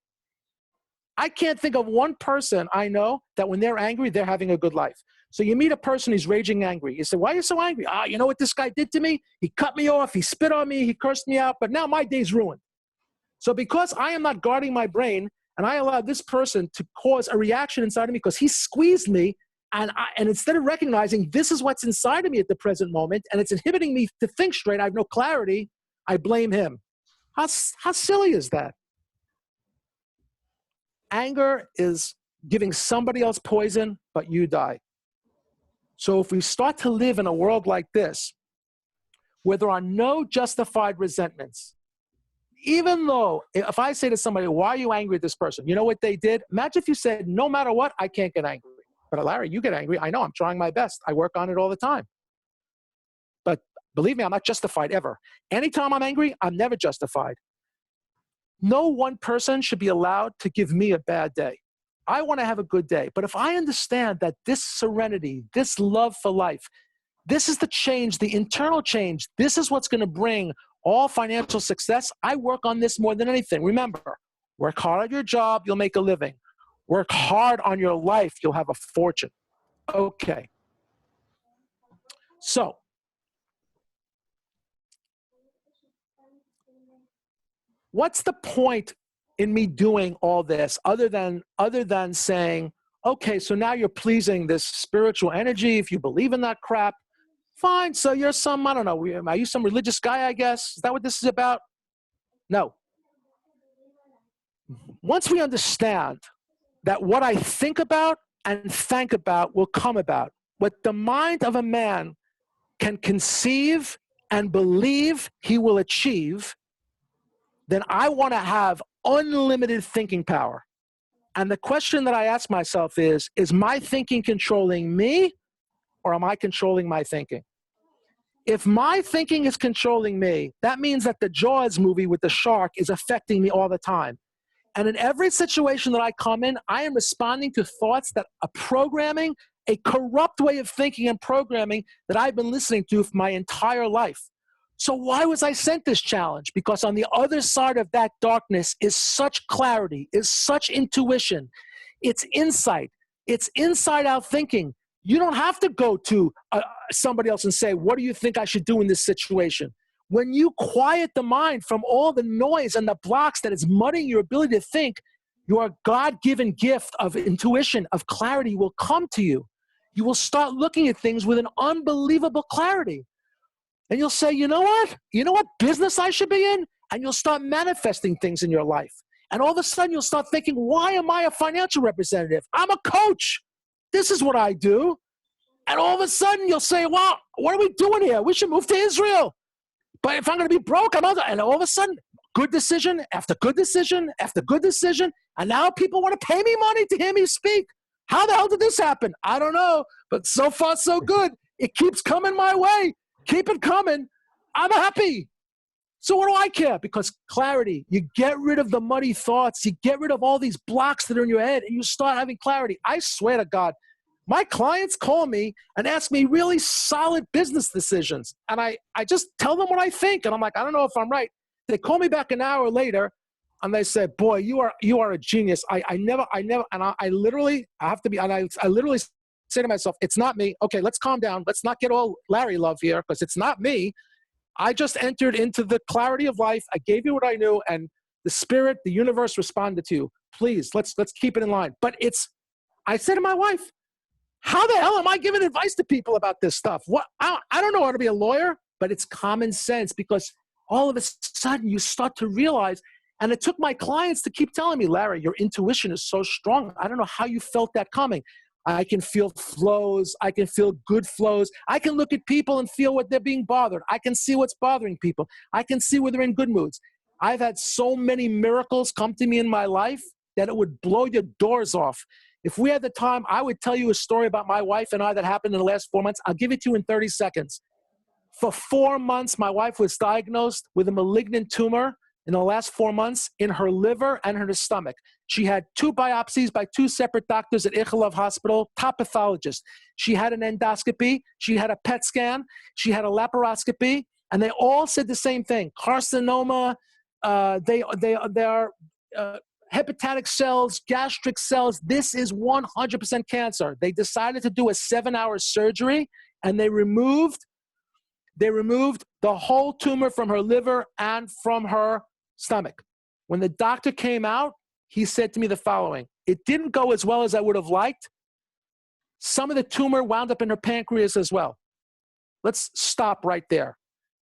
I can't think of one person I know that when they're angry, they're having a good life. So you meet a person who's raging angry. You say, why are you so angry? You know what this guy did to me? He cut me off, he spit on me, he cursed me out, but now my day's ruined. So because I am not guarding my brain and I allowed this person to cause a reaction inside of me because he squeezed me, and instead of recognizing this is what's inside of me at the present moment and it's inhibiting me to think straight, I have no clarity, I blame him. How silly is that? Anger is giving somebody else poison, but you die. So if we start to live in a world like this, where there are no justified resentments, even though, if I say to somebody, why are you angry at this person? You know what they did? Imagine if you said, no matter what, I can't get angry. But Larry, you get angry. I know, I'm trying my best. I work on it all the time. But believe me, I'm not justified ever. Anytime I'm angry, I'm never justified. No one person should be allowed to give me a bad day. I want to have a good day. But if I understand that this serenity, this love for life, this is the change, the internal change, this is what's going to bring all financial success, I work on this more than anything. Remember, work hard at your job, you'll make a living. Work hard on your life, you'll have a fortune. Okay. So, what's the point in me doing all this other than saying, okay, so now you're pleasing this spiritual energy. If you believe in that crap, fine. So you're some, I don't know, are you some religious guy, I guess? Is that what this is about? No. Once we understand that what I think about and think about will come about, what the mind of a man can conceive and believe he will achieve, then I want to have unlimited thinking power. And the question that I ask myself is my thinking controlling me, or am I controlling my thinking? If my thinking is controlling me, that means that the Jaws movie with the shark is affecting me all the time. And in every situation that I come in, I am responding to thoughts that are programming, a corrupt way of thinking and programming that I've been listening to for my entire life. So why was I sent this challenge? Because on the other side of that darkness is such clarity, is such intuition. It's insight. It's inside-out thinking. You don't have to go to somebody else and say, what do you think I should do in this situation? When you quiet the mind from all the noise and the blocks that is muddying your ability to think, your God-given gift of intuition, of clarity will come to you. You will start looking at things with an unbelievable clarity. And you'll say, you know what? You know what business I should be in? And you'll start manifesting things in your life. And all of a sudden, you'll start thinking, why am I a financial representative? I'm a coach. This is what I do. And all of a sudden, you'll say, well, what are we doing here? We should move to Israel. But if I'm going to be broke, I'm out. And all of a sudden, good decision after good decision after good decision. And now people want to pay me money to hear me speak. How the hell did this happen? I don't know. But so far, so good. It keeps coming my way. Keep it coming. I'm happy. So what do I care? Because clarity, you get rid of the muddy thoughts. You get rid of all these blocks that are in your head, and you start having clarity. I swear to God, my clients call me and ask me really solid business decisions. And I just tell them what I think. And I'm like, I don't know if I'm right. They call me back an hour later, and they say, boy, you are a genius. I literally say to myself, it's not me. Okay, let's calm down. Let's not get all Larry love here, because it's not me. I just entered into the clarity of life. I gave you what I knew, and the spirit, the universe responded to you. Please, let's keep it in line. But I said to my wife, how the hell am I giving advice to people about this stuff? What I don't know how to be a lawyer, but it's common sense, because all of a sudden you start to realize, and it took my clients to keep telling me, Larry, your intuition is so strong. I don't know how you felt that coming. I can feel flows. I can feel good flows. I can look at people and feel what they're being bothered. I can see what's bothering people. I can see where they're in good moods. I've had so many miracles come to me in my life that it would blow your doors off. If we had the time, I would tell you a story about my wife and I that happened in the last 4 months. I'll give it to you in 30 seconds. For 4 months, my wife was diagnosed with a malignant tumor in the last 4 months in her liver and her stomach. She had 2 biopsies by 2 separate doctors at Ichilov Hospital, top pathologists. She had an endoscopy. She had a PET scan. She had a laparoscopy. And they all said the same thing. Carcinoma, they are hepatic cells, gastric cells. This is 100% cancer. They decided to do a 7-hour surgery, and they removed the whole tumor from her liver and from her stomach. When the doctor came out, he said to me the following: it didn't go as well as I would have liked. Some of the tumor wound up in her pancreas as well. Let's stop right there.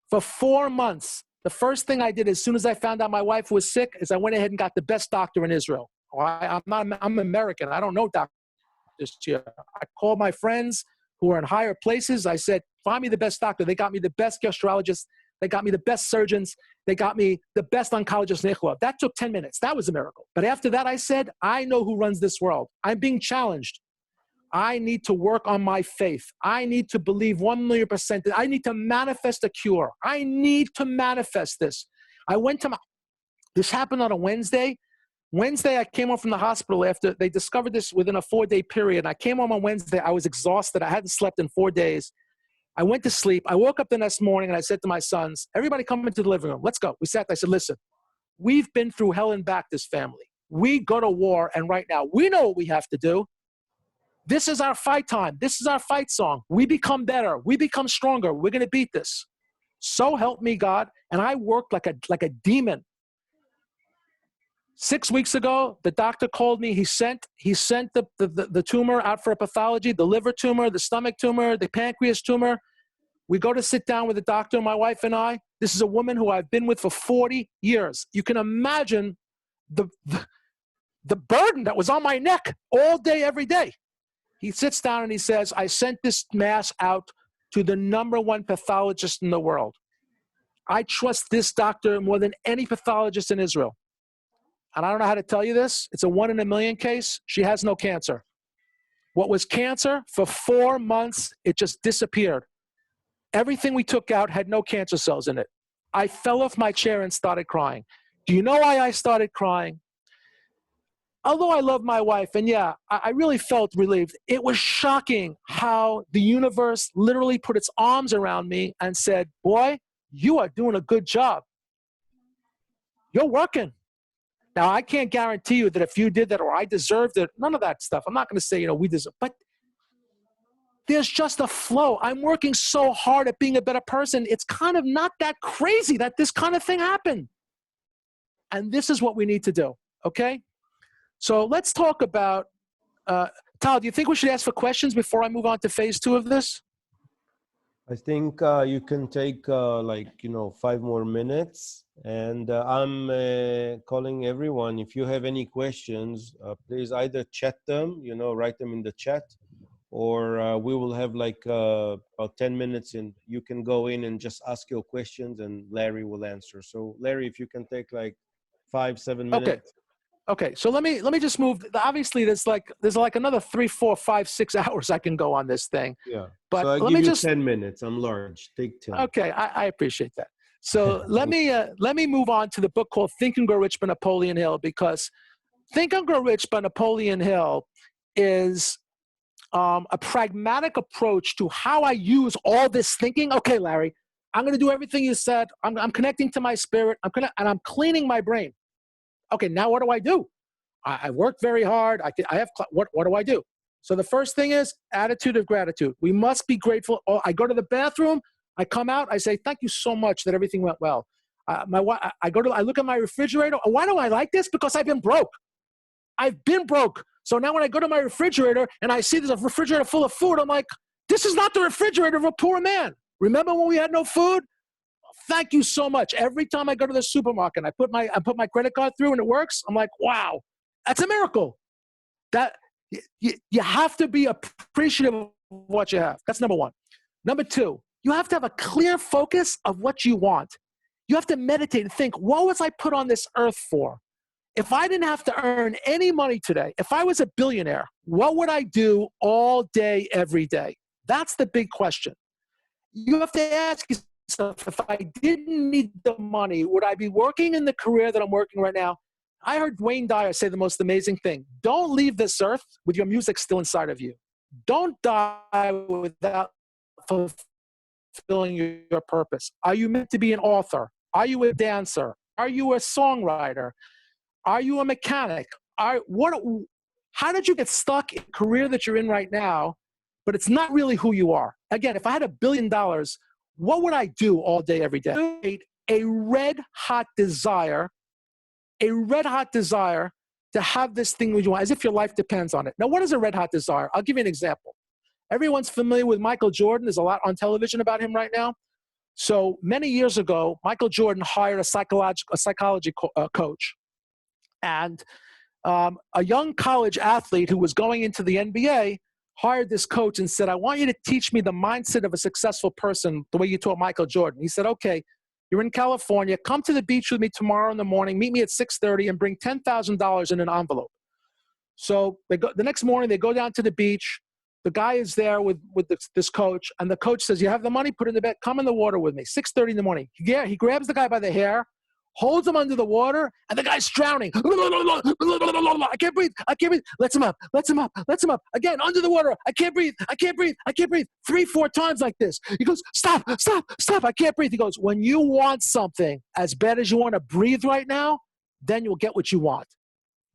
For 4 months, the first thing I did as soon as I found out my wife was sick is I went ahead and got the best doctor in Israel. I'm American. I don't know doctors here. I called my friends who are in higher places. I said, find me the best doctor. They got me the best gastrologist. They got me the best surgeons. They got me the best oncologist in Ichilov. That took 10 minutes. That was a miracle. But after that, I said, I know who runs this world. I'm being challenged. I need to work on my faith. I need to believe 1,000,000%. I need to manifest a cure. I need to manifest this. This happened on a Wednesday. Wednesday, I came home from the hospital after they discovered this within a 4-day period. I came home on Wednesday. I was exhausted. I hadn't slept in 4 days. I went to sleep. I woke up the next morning and I said to my sons, everybody come into the living room. Let's go. We sat there. I said, listen, we've been through hell and back, this family. We go to war, and right now we know what we have to do. This is our fight time. This is our fight song. We become better. We become stronger. We're going to beat this. So help me God. And I worked like a demon. 6 weeks ago, the doctor called me. He sent the tumor out for a pathology, the liver tumor, the stomach tumor, the pancreas tumor. We go to sit down with the doctor, my wife and I. This is a woman who I've been with for 40 years. You can imagine the burden that was on my neck all day, every day. He sits down and he says, I sent this mass out to the #1 pathologist in the world. I trust this doctor more than any pathologist in Israel. And I don't know how to tell you this. It's a 1 in a million case. She has no cancer. What was cancer, for 4 months, it just disappeared. Everything we took out had no cancer cells in it. I fell off my chair and started crying. Do you know why I started crying? Although I love my wife, and yeah, I really felt relieved, it was shocking how the universe literally put its arms around me and said, boy, you are doing a good job. You're working. Now, I can't guarantee you that if you did that or I deserved it, none of that stuff. I'm not going to say, we deserve, but there's just a flow. I'm working so hard at being a better person. It's kind of not that crazy that this kind of thing happened. And this is what we need to do, okay? So let's talk about, Tal, do you think we should ask for questions before I move on to phase 2 of this? I think you can take 5 more minutes, and I'm calling everyone. If you have any questions, please either chat them, write them in the chat, or we will have about 10 minutes and you can go in and just ask your questions and Larry will answer. So Larry, if you can take 5-7 minutes. Okay, so let me just move. Obviously, there's another 3, 4, 5, 6 hours I can go on this thing. Yeah. But so I let give me you just 10 minutes. I'm large. Take 10. Okay, I appreciate that. So let me move on to the book called Think and Grow Rich by Napoleon Hill, because Think and Grow Rich by Napoleon Hill is a pragmatic approach to how I use all this thinking. Okay, Larry, I'm going to do everything you said. I'm connecting to my spirit. And I'm cleaning my brain. Okay, now what do I do? I work very hard. What do I do? So the first thing is attitude of gratitude. We must be grateful. I go to the bathroom. I come out. I say, thank you so much that everything went well. I look at my refrigerator. Why do I like this? Because I've been broke. I've been broke. So now when I go to my refrigerator and I see there's a refrigerator full of food, I'm like, this is not the refrigerator of a poor man. Remember when we had no food? Thank you so much. Every time I go to the supermarket, I put my credit card through and it works. I'm like, wow, that's a miracle. That you have to be appreciative of what you have. That's number one. Number two, you have to have a clear focus of what you want. You have to meditate and think, what was I put on this earth for? If I didn't have to earn any money today, if I was a billionaire, what would I do all day, every day? That's the big question. You have to ask yourself, if I didn't need the money, would I be working in the career that I'm working right now? I heard Wayne Dyer say the most amazing thing. Don't leave this earth with your music still inside of you. Don't die without fulfilling your purpose. Are you meant to be an author? Are you a dancer? Are you a songwriter? Are you a mechanic? How did you get stuck in the career that you're in right now, but it's not really who you are? Again, if I had $1 billion, what would I do all day, every day? A red-hot desire to have this thing that you want, as if your life depends on it. Now, what is a red-hot desire? I'll give you an example. Everyone's familiar with Michael Jordan. There's a lot on television about him right now. So many years ago, Michael Jordan hired a psychology coach. And a young college athlete who was going into the NBA hired this coach and said, I want you to teach me the mindset of a successful person the way you taught Michael Jordan. He said, okay, you're in California. Come to the beach with me tomorrow in the morning. Meet me at 6:30 and bring $10,000 in an envelope. So the next morning, they go down to the beach. The guy is there with this coach, and the coach says, you have the money? Put it in the bed. Come in the water with me. 6:30 in the morning. He grabs the guy by the hair, holds him under the water, and the guy's drowning. I can't breathe. I can't breathe. Lets him up. Lets him up. Lets him up. Again, under the water. I can't breathe. I can't breathe. I can't breathe. 3-4 times like this. He goes, stop, stop, stop. I can't breathe. He goes, when you want something as bad as you want to breathe right now, then you'll get what you want.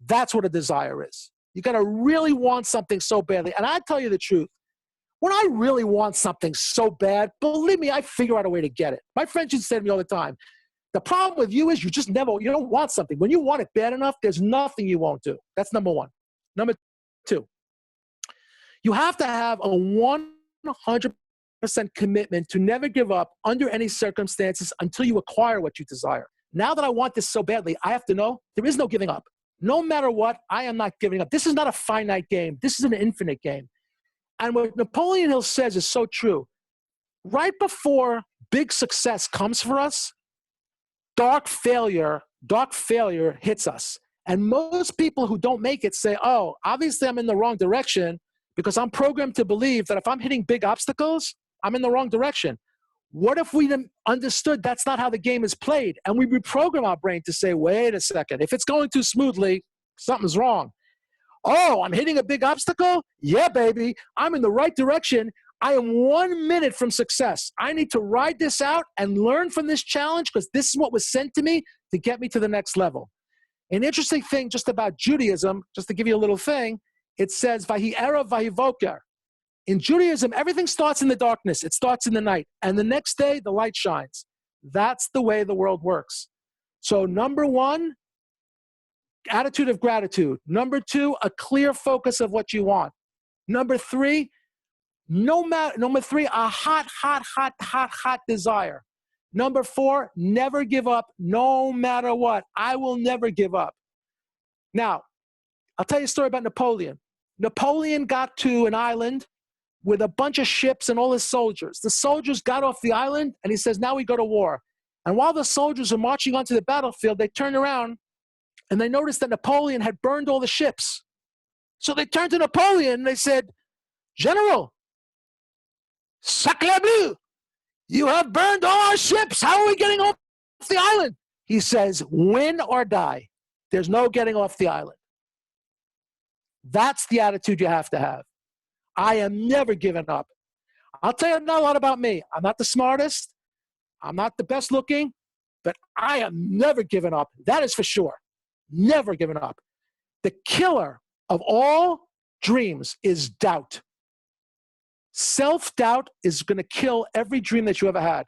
That's what a desire is. You got to really want something so badly. And I tell you the truth, when I really want something so bad, believe me, I figure out a way to get it. My friends used to say to me all the time, the problem with you is you don't want something. When you want it bad enough, there's nothing you won't do. That's number one. Number two, you have to have a 100% commitment to never give up under any circumstances until you acquire what you desire. Now that I want this so badly, I have to know there is no giving up. No matter what, I am not giving up. This is not a finite game. This is an infinite game. And what Napoleon Hill says is so true. Right before big success comes for us, dark failure hits us. And most people who don't make it say, oh, obviously I'm in the wrong direction because I'm programmed to believe that if I'm hitting big obstacles, I'm in the wrong direction. What if we understood that's not how the game is played, and we reprogram our brain to say, wait a second, if it's going too smoothly, something's wrong. Oh, I'm hitting a big obstacle? Yeah, baby, I'm in the right direction. I am 1 minute from success. I need to ride this out and learn from this challenge because this is what was sent to me to get me to the next level. An interesting thing just about Judaism, just to give you a little thing, it says, Vahi Erev, Vahi Voker. In Judaism, everything starts in the darkness. It starts in the night. And the next day, the light shines. That's the way the world works. So number one, attitude of gratitude. Number two, a clear focus of what you want. Number three, a hot desire. Number four, never give up no matter what. I will never give up. Now, I'll tell you a story about Napoleon. Napoleon got to an island with a bunch of ships and all his soldiers. The soldiers got off the island, and he says, now we go to war. And while the soldiers are marching onto the battlefield, they turned around, and they noticed that Napoleon had burned all the ships. So they turned to Napoleon, and they said, General, sacre bleu, you have burned all our ships. How are we getting off the island? He says, win or die. There's no getting off the island. That's the attitude you have to have. I am never giving up. I'll tell you not a lot about me. I'm not the smartest. I'm not the best looking, but I am never giving up. That is for sure. Never giving up. The killer of all dreams is doubt. Self-doubt is going to kill every dream that you ever had.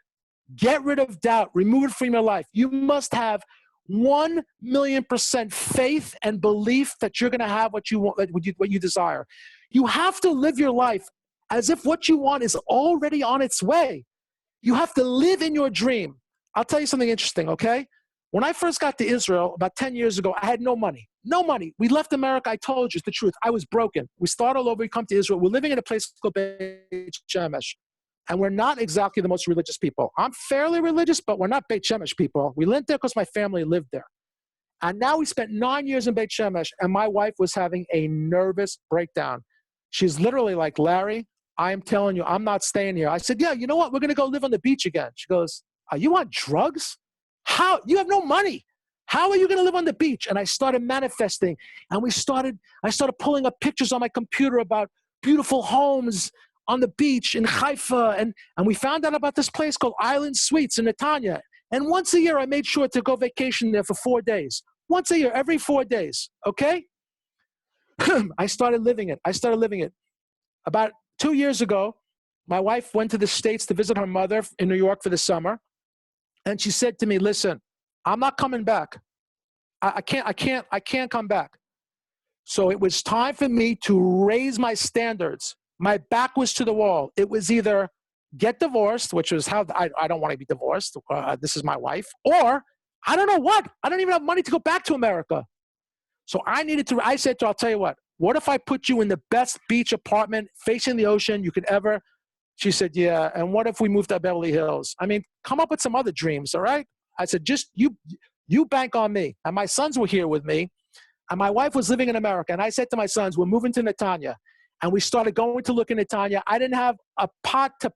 Get rid of doubt. Remove it from your life. You must have 1,000,000% faith and belief that you're going to have what you want, what you desire. You have to live your life as if what you want is already on its way. You have to live in your dream. I'll tell you something interesting, okay? When I first got to Israel about 10 years ago, I had no money. No money. We left America. I told you the truth. I was broken. We start all over. We come to Israel. We're living in a place called Beit Shemesh. And we're not exactly the most religious people. I'm fairly religious, but we're not Beit Shemesh people. We lived there because my family lived there. And now we spent 9 years in Beit Shemesh, and my wife was having a nervous breakdown. She's literally like, Larry, I am telling you, I'm not staying here. I said, yeah, you know what? We're going to go live on the beach again. She goes, are you on drugs? How? You have no money. How are you going to live on the beach? And I started manifesting, and I started pulling up pictures on my computer about beautiful homes on the beach in Haifa, and we found out about this place called Island Suites in Netanya. And once a year, I made sure to go vacation there for 4 days. Once a year, every 4 days, okay? I started living it. About 2 years ago, my wife went to the States to visit her mother in New York for the summer, and she said to me, listen, I'm not coming back. I can't come back. So it was time for me to raise my standards. My back was to the wall. It was either get divorced, which was how I don't want to be divorced. This is my wife. Or I don't know what. I don't even have money to go back to America. So I said to her, I'll tell you what if I put you in the best beach apartment facing the ocean you could ever? She said, yeah. And what if we moved to Beverly Hills? I mean, come up with some other dreams, all right? I said, just you bank on me. And my sons were here with me. And my wife was living in America. And I said to my sons, we're moving to Netanya. And we started going to look in Netanya. I didn't have a pot to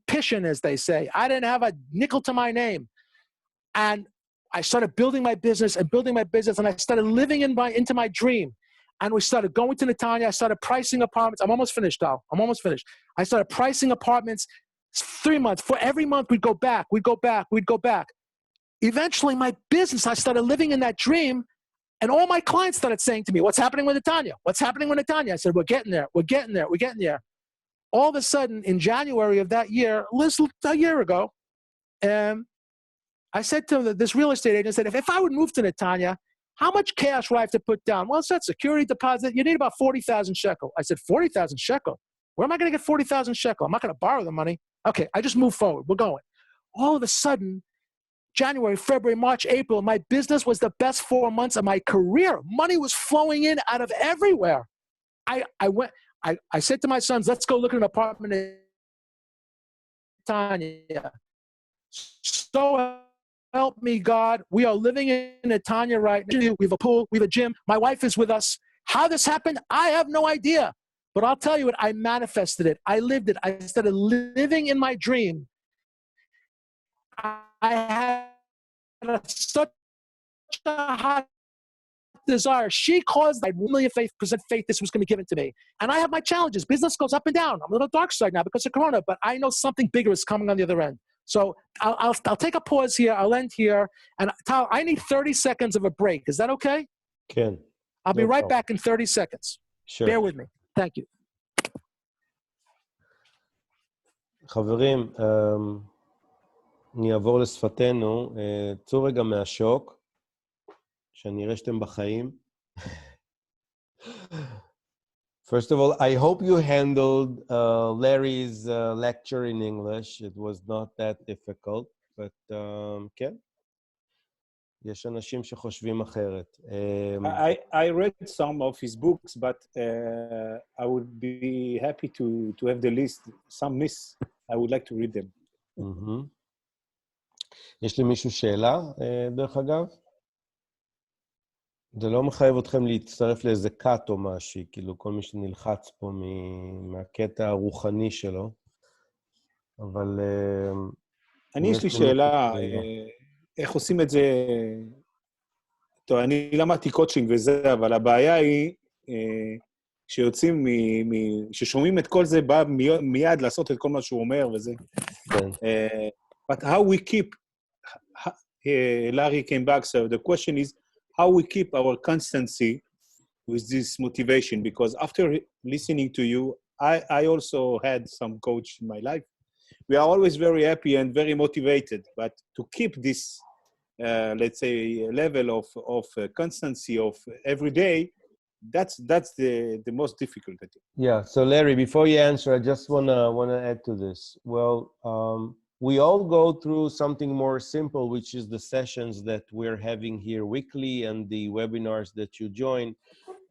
piss in, as they say. I didn't have a nickel to my name. And I started building my business. And I started living into my dream. And we started going to Netanya. I started pricing apartments. I'm almost finished, Al. I'm almost finished. I started pricing apartments 3 months. For every month, we'd go back. Eventually, my business, I started living in that dream. And all my clients started saying to me, what's happening with Netanya? What's happening with Netanya? I said, we're getting there. All of a sudden, in January of that year, a year ago, I said to this real estate agent, I said, if I would move to Netanya, how much cash would I have to put down? Well, it's that security deposit. You need about 40,000 shekel. I said, 40,000 shekel? Where am I going to get 40,000 shekel? I'm not going to borrow the money. Okay, I just moved forward. We're going. All of a sudden, January, February, March, April, my business was the best 4 months of my career. Money was flowing in out of everywhere. I said to my sons, let's go look at an apartment in Netanya. So help me, God. We are living in Netanya right now. We have a pool. We have a gym. My wife is with us. How this happened, I have no idea. But I'll tell you what, I manifested it. I lived it. I started living in my dream. I had such a hot desire. She caused I really percent faith this was going to be given to me. And I have my challenges. Business goes up and down. I'm a little dark side now because of Corona, but I know something bigger is coming on the other end. So I'll take a pause here. I'll end here. And Tal, I need 30 seconds of a break. Is that okay? Ken. I'll be right back in 30 seconds. Sure. Bear with me. Thank you. חברים, אני אעבור לשפתנו. צאו רגע מהשוק, שאני אראה שאתם בחיים. First of all, I hope you handled Larry's lecture in English. It was not that difficult, but כן. יש אנשים שחושבים אחרת. I read some of his books, but I would be happy to have the list. Some miss. I would like to read them. יש לי מישהו שאלה, דרך אגב? זה לא מחייב אתכם להצטרף לאיזה קאט או משהו, כאילו כל מי שנלחץ פה מהקטע הרוחני שלו, אבל... יש לי שאלה, איך עושים את זה... טוב, אני למדתי קואוצ'ינג וזה, אבל הבעיה היא שיוצאים ששומעים את כל זה, בא מיד לעשות את כל מה שהוא אומר וזה. But how we keep... Larry came back, so the question is, how we keep our constancy with this motivation? Because after listening to you, I also had some coach in my life. We are always very happy and very motivated, but to keep this, let's say, level of constancy of every day, that's the most difficult, I think. Yeah. So Larry, before you answer, I just wanna add to this. Well, we all go through something more simple, which is the sessions that we're having here weekly and the webinars that you join.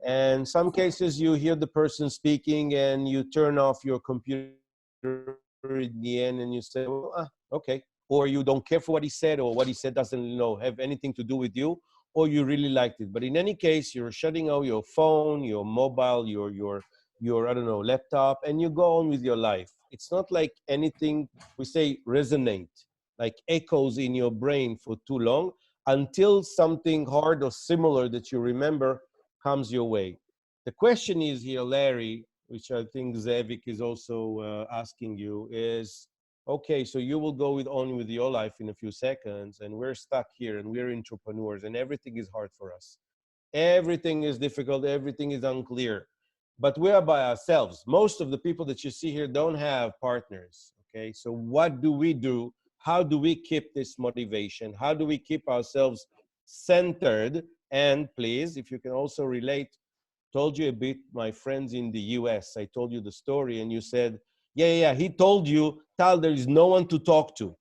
And some cases you hear the person speaking and you turn off your computer in the end and you say, well, okay. Or you don't care for what he said, or what he said doesn't have anything to do with you, or you really liked it. But in any case, you're shutting out your phone, your mobile, your I don't know, laptop, and you go on with your life. It's not like anything, we say resonate, like echoes in your brain for too long until something hard or similar that you remember comes your way. The question is here, Larry, which I think Zevik is also asking you, is, okay, so you will go on with your life in a few seconds, and we're stuck here, and we're entrepreneurs, and everything is hard for us. Everything is difficult, everything is unclear. But we are by ourselves. Most of the people that you see here don't have partners, okay? So what do we do? How do we keep this motivation? How do we keep ourselves centered? And please, if you can also relate, told you a bit, my friends in the US, I told you the story and you said, yeah, he told you, Tal, there is no one to talk to.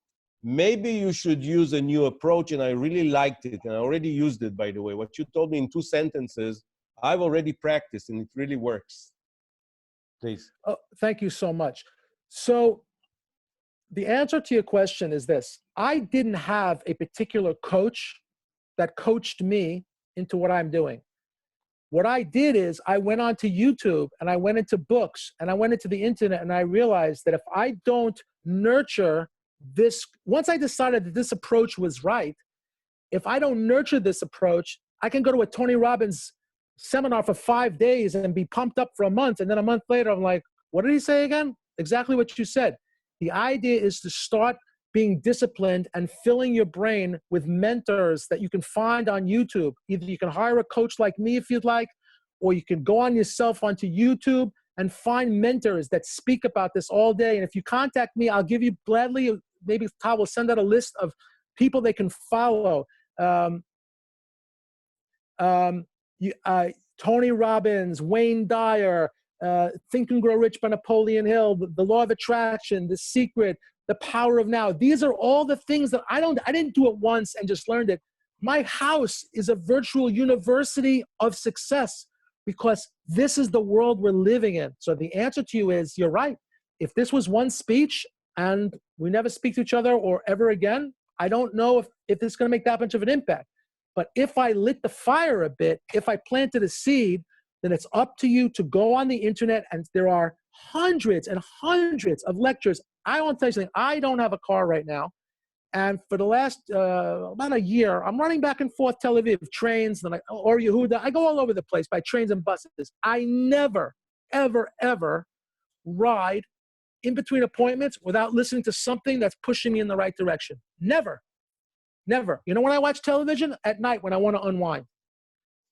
Maybe you should use a new approach, and I really liked it, and I already used it, by the way. What you told me in 2 sentences, I've already practiced, and it really works. Please. Oh, thank you so much. So the answer to your question is this. I didn't have a particular coach that coached me into what I'm doing. What I did is I went onto YouTube and I went into books and I went into the internet, and I realized that if I don't nurture this, once I decided that this approach was right, if I don't nurture this approach, I can go to a Tony Robbins seminar for 5 days and be pumped up for a month. And then a month later, I'm like, what did he say again? Exactly what you said. The idea is to start being disciplined and filling your brain with mentors that you can find on YouTube. Either you can hire a coach like me if you'd like, or you can go on yourself onto YouTube and find mentors that speak about this all day. And if you contact me, I'll give you gladly, maybe Tal will send out a list of people they can follow. Tony Robbins, Wayne Dyer, Think and Grow Rich by Napoleon Hill, The Law of Attraction, The Secret, The Power of Now. These are all the things that I didn't do it once and just learned it. My house is a virtual university of success because this is the world we're living in. So the answer to you is, you're right. If this was one speech and we never speak to each other or ever again, I don't know if this is going to make that much of an impact. But if I lit the fire a bit, if I planted a seed, then it's up to you to go on the internet, and there are hundreds and hundreds of lectures. I want to tell you something. I don't have a car right now. And for the last about a year, I'm running back and forth Tel Aviv, trains, or Yehuda. I go all over the place by trains and buses. I never, ever, ever ride in between appointments without listening to something that's pushing me in the right direction. Never, never. You know when I watch television? At night when I want to unwind.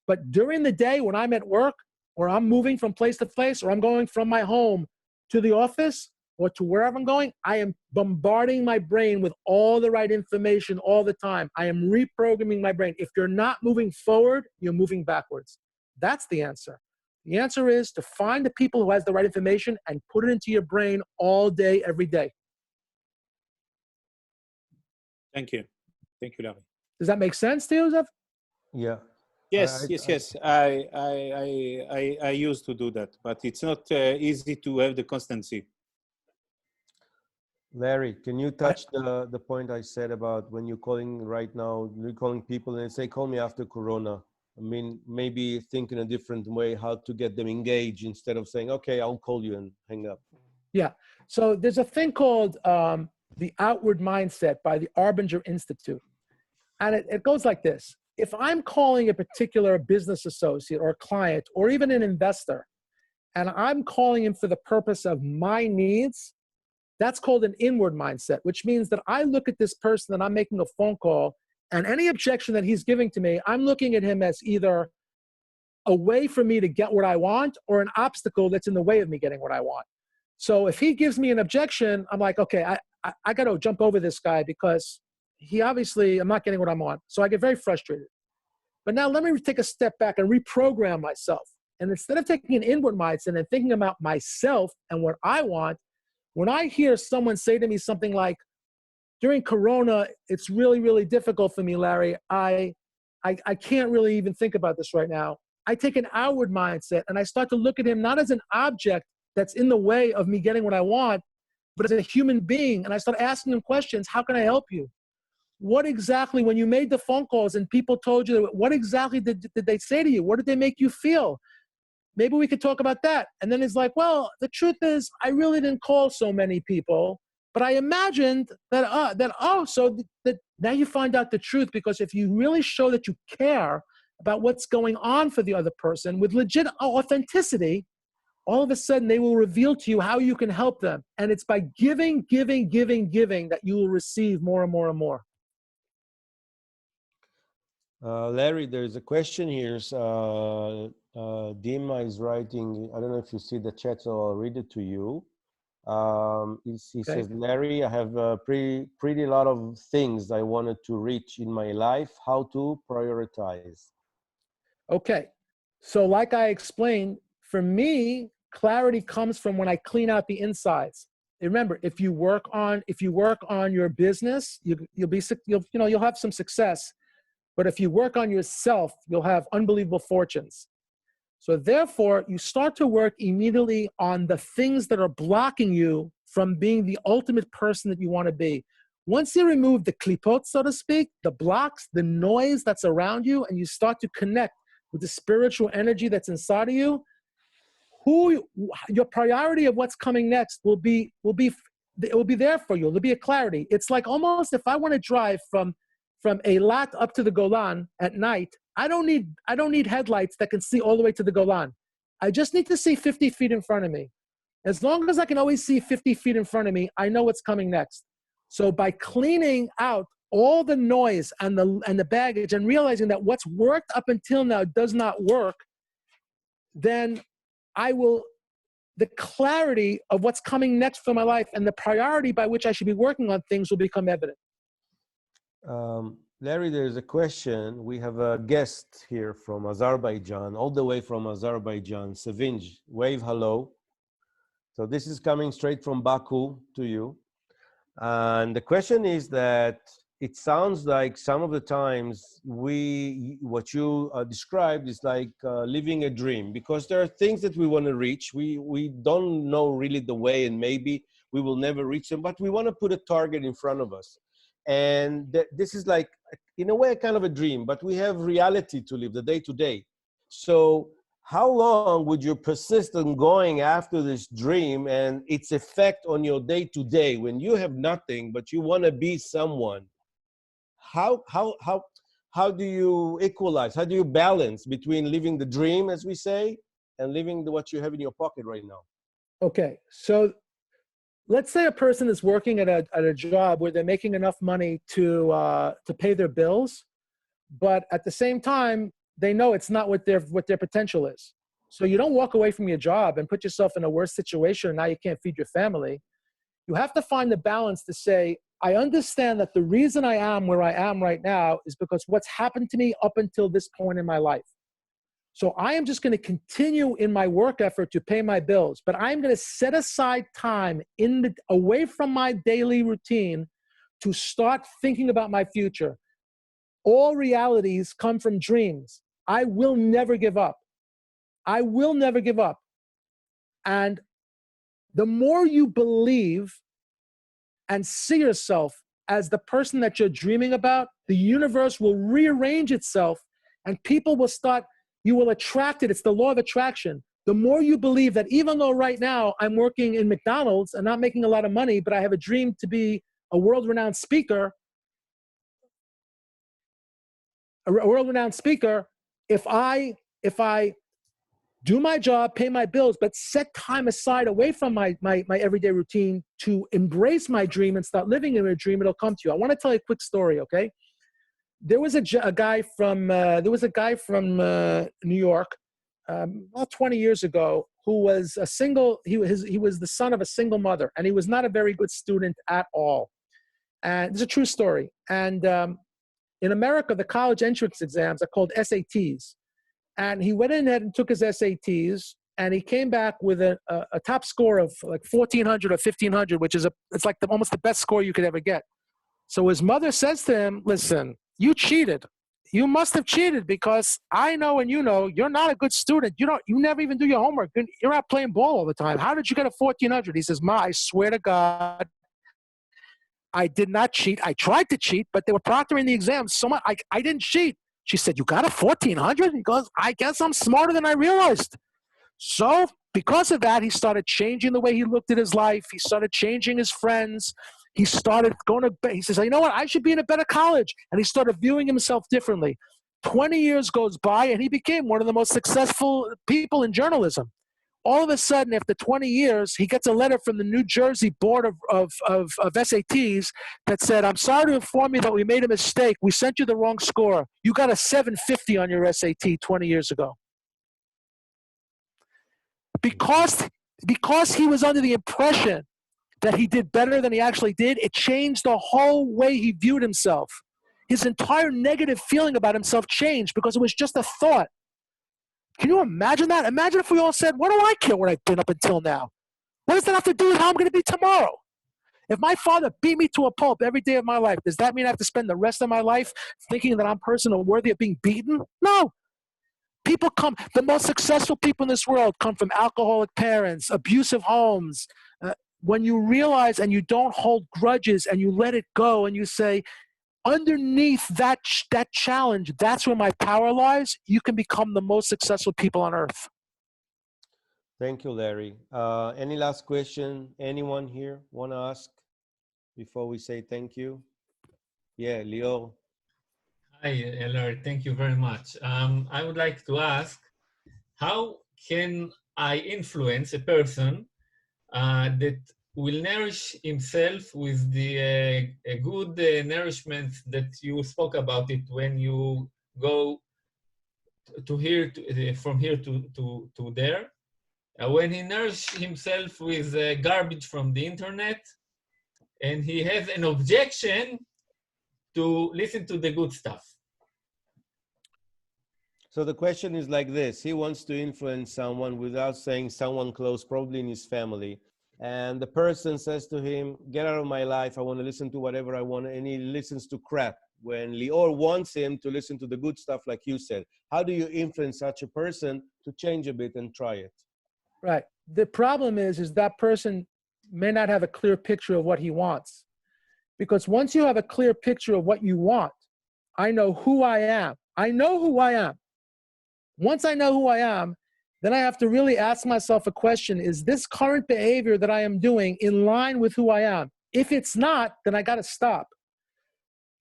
But during the day when I'm at work, or I'm moving from place to place, or I'm going from my home to the office, or to wherever I'm going, I am bombarding my brain with all the right information all the time. I am reprogramming my brain. If you're not moving forward, you're moving backwards. That's the answer. The answer is to find the people who has the right information and put it into your brain all day, every day. Thank you. Thank you, Larry. Does that make sense to you, Zev? Yeah. Yes, yes. I used to do that, but it's not easy to have the constancy. Larry, can you touch the point I said about when you're calling right now, you're calling people and say, call me after Corona. I mean, maybe think in a different way how to get them engaged instead of saying, okay, I'll call you and hang up. Yeah. So there's a thing called the Outward Mindset by the Arbinger Institute. And it goes like this. If I'm calling a particular business associate or client or even an investor, and I'm calling him for the purpose of my needs, that's called an inward mindset, which means that I look at this person that I'm making a phone call, and any objection that he's giving to me, I'm looking at him as either a way for me to get what I want or an obstacle that's in the way of me getting what I want. So if he gives me an objection, I'm like, okay, I got to jump over this guy because he obviously, I'm not getting what I want. So I get very frustrated. But now let me take a step back and reprogram myself. And instead of taking an inward mindset and thinking about myself and what I want, when I hear someone say to me something like, during Corona, it's really, really difficult for me, Larry. I can't really even think about this right now. I take an outward mindset and I start to look at him not as an object that's in the way of me getting what I want, but as a human being. And I start asking him questions. How can I help you? What exactly, when you made the phone calls and people told you, what exactly did they say to you? What did they make you feel? Maybe we could talk about that. And then it's like, well, the truth is, I really didn't call so many people, but I imagined that now you find out the truth, because if you really show that you care about what's going on for the other person with legit authenticity, all of a sudden they will reveal to you how you can help them. And it's by giving that you will receive more and more and more. Larry, there's a question here. Dima is writing, I don't know if you see the chat, so I'll read it to you. He says, Larry, I have a pretty lot of things I wanted to reach in my life. How to prioritize? Okay. So like I explained, for me, clarity comes from when I clean out the insides. Remember, if you work on your business, you'll have some success. But if you work on yourself, you'll have unbelievable fortunes. So therefore, you start to work immediately on the things that are blocking you from being the ultimate person that you want to be. Once you remove the klipot, so to speak, the blocks, the noise that's around you, and you start to connect with the spiritual energy that's inside of you, your priority of what's coming next will be there for you. There'll be a clarity. It's like almost if I want to drive from Eilat up to the Golan at night, I don't need headlights that can see all the way to the Golan. I just need to see 50 feet in front of me. As long as I can always see 50 feet in front of me, I know what's coming next. So by cleaning out all the noise and the baggage and realizing that what's worked up until now does not work, then the clarity of what's coming next for my life and the priority by which I should be working on things will become evident. Larry, there's a question. We have a guest here from Azerbaijan, all the way from Azerbaijan, Sevinj. Wave hello. So this is coming straight from Baku to you. And the question is that it sounds like some of the times what you described is like living a dream, because there are things that we want to reach. We don't know really the way, and maybe we will never reach them, but we want to put a target in front of us. And this is like, in a way, kind of a dream, but we have reality to live, the day to day. So how long would you persist in going after this dream and its effect on your day-to-day when you have nothing, but you want to be someone? How do you equalize? How do you balance between living the dream, as we say, and living what you have in your pocket right now? Okay, so let's say a person is working at a job where they're making enough money to pay their bills, but at the same time, they know it's not what their potential is. So you don't walk away from your job and put yourself in a worse situation and now you can't feed your family. You have to find the balance to say, I understand that the reason I am where I am right now is because what's happened to me up until this point in my life. So I am just going to continue in my work effort to pay my bills, but I'm going to set aside time away from my daily routine to start thinking about my future. All realities come from dreams. I will never give up. I will never give up. And the more you believe and see yourself as the person that you're dreaming about, the universe will rearrange itself and people will start, you will attract it. It's the law of attraction. The more you believe that even though right now I'm working in McDonald's and not making a lot of money, but I have a dream to be a world-renowned speaker, if I do my job, pay my bills, but set time aside away from my everyday routine to embrace my dream and start living in a dream, it'll come to you. I want to tell you a quick story, okay? There was a guy from New York about 20 years ago who was he was the son of a single mother, and he was not a very good student at all. And it's a true story. And in America, the college entrance exams are called SATs. And he went in and took his SATs, and he came back with a top score of like 1,400 or 1,500, which is it's like almost the best score you could ever get. So his mother says to him, listen, you cheated. You must have cheated because I know and you know you're not a good student. You never even do your homework. You're out playing ball all the time. How did you get a 1,400? He says, Ma, I swear to God, I did not cheat. I tried to cheat, but they were proctoring the exams so much. I didn't cheat. She said, you got a 1,400? He goes, I guess I'm smarter than I realized. So because of that, he started changing the way he looked at his life. He started changing his friends. He started going to bed. He says, you know what? I should be in a better college. And he started viewing himself differently. 20 years goes by, and he became one of the most successful people in journalism. All of a sudden, after 20 years, he gets a letter from the New Jersey Board of SATs that said, I'm sorry to inform you that we made a mistake. We sent you the wrong score. You got a 750 on your SAT 20 years ago. Because he was under the impression that he did better than he actually did, it changed the whole way he viewed himself. His entire negative feeling about himself changed because it was just a thought. Can you imagine that? Imagine if we all said, what do I care what I've been up until now? What does that have to do with how I'm going to be tomorrow? If my father beat me to a pulp every day of my life, does that mean I have to spend the rest of my life thinking that I'm a person worthy of being beaten? No. The most successful people in this world come from alcoholic parents, abusive homes. When you realize and you don't hold grudges and you let it go and you say, underneath that challenge, that's where my power lies, you can become the most successful people on earth. Thank you, Larry. Any last question anyone here want to ask before we say thank you? Yeah, Lior. Hi, Larry. Thank you very much. I would like to ask, how can I influence a person that will nourish himself with the a good nourishment that you spoke about it when you go to here from here to there? When he nourishes himself with garbage from the internet, and he has an objection to listen to the good stuff. So the question is like this. He wants to influence someone without saying someone close, probably in his family. And the person says to him, get out of my life. I want to listen to whatever I want. And he listens to crap. When Lior wants him to listen to the good stuff, like you said, how do you influence such a person to change a bit and try it? Right. The problem is that person may not have a clear picture of what he wants. Because once you have a clear picture of what you want, I know who I am. I know who I am. Once I know who I am, then I have to really ask myself a question. Is this current behavior that I am doing in line with who I am? If it's not, then I got to stop.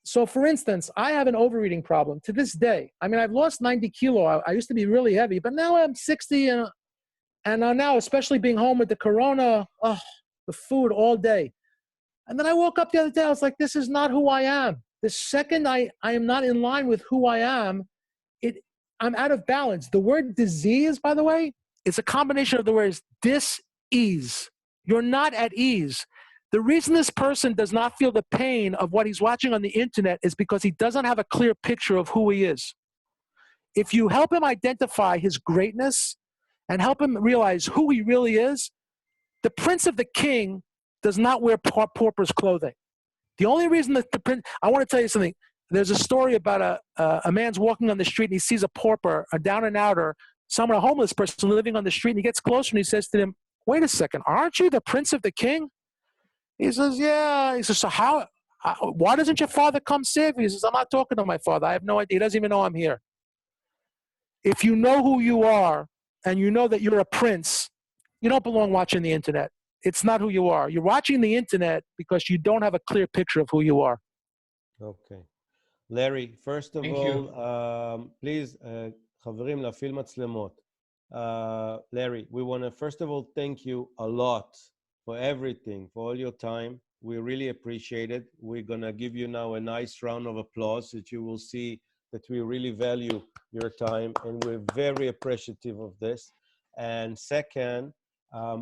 So for instance, I have an overeating problem to this day. I mean, I've lost 90 kilo. I used to be really heavy, but now I'm 60 and now, especially being home with the corona, the food all day. And then I woke up the other day, I was like, this is not who I am. The second I am not in line with who I am, I'm out of balance. The word disease, by the way, is a combination of the words dis-ease. You're not at ease. The reason this person does not feel the pain of what he's watching on the internet is because he doesn't have a clear picture of who he is. If you help him identify his greatness and help him realize who he really is, the Prince of the King does not wear pauper's clothing. The only reason that the prince, I want to tell you something. There's a story about a man's walking on the street and he sees a pauper, a down and outer, someone, a homeless person living on the street, and he gets closer and he says to him, wait a second, aren't you the Prince of the King? He says, yeah. He says, so why doesn't your father come save you? He says, I'm not talking to my father. I have no idea. He doesn't even know I'm here. If you know who you are and you know that you're a prince, you don't belong watching the internet. It's not who you are. You're watching the internet because you don't have a clear picture of who you are. Okay. Larry, first of Thank all, please, חברים, להפעיל מצלמות. Larry, we want to first of all thank you a lot for everything, for all your time. We really appreciate it. We're going to give you now a nice round of applause that you will see that we really value your time and we're very appreciative of this. And second,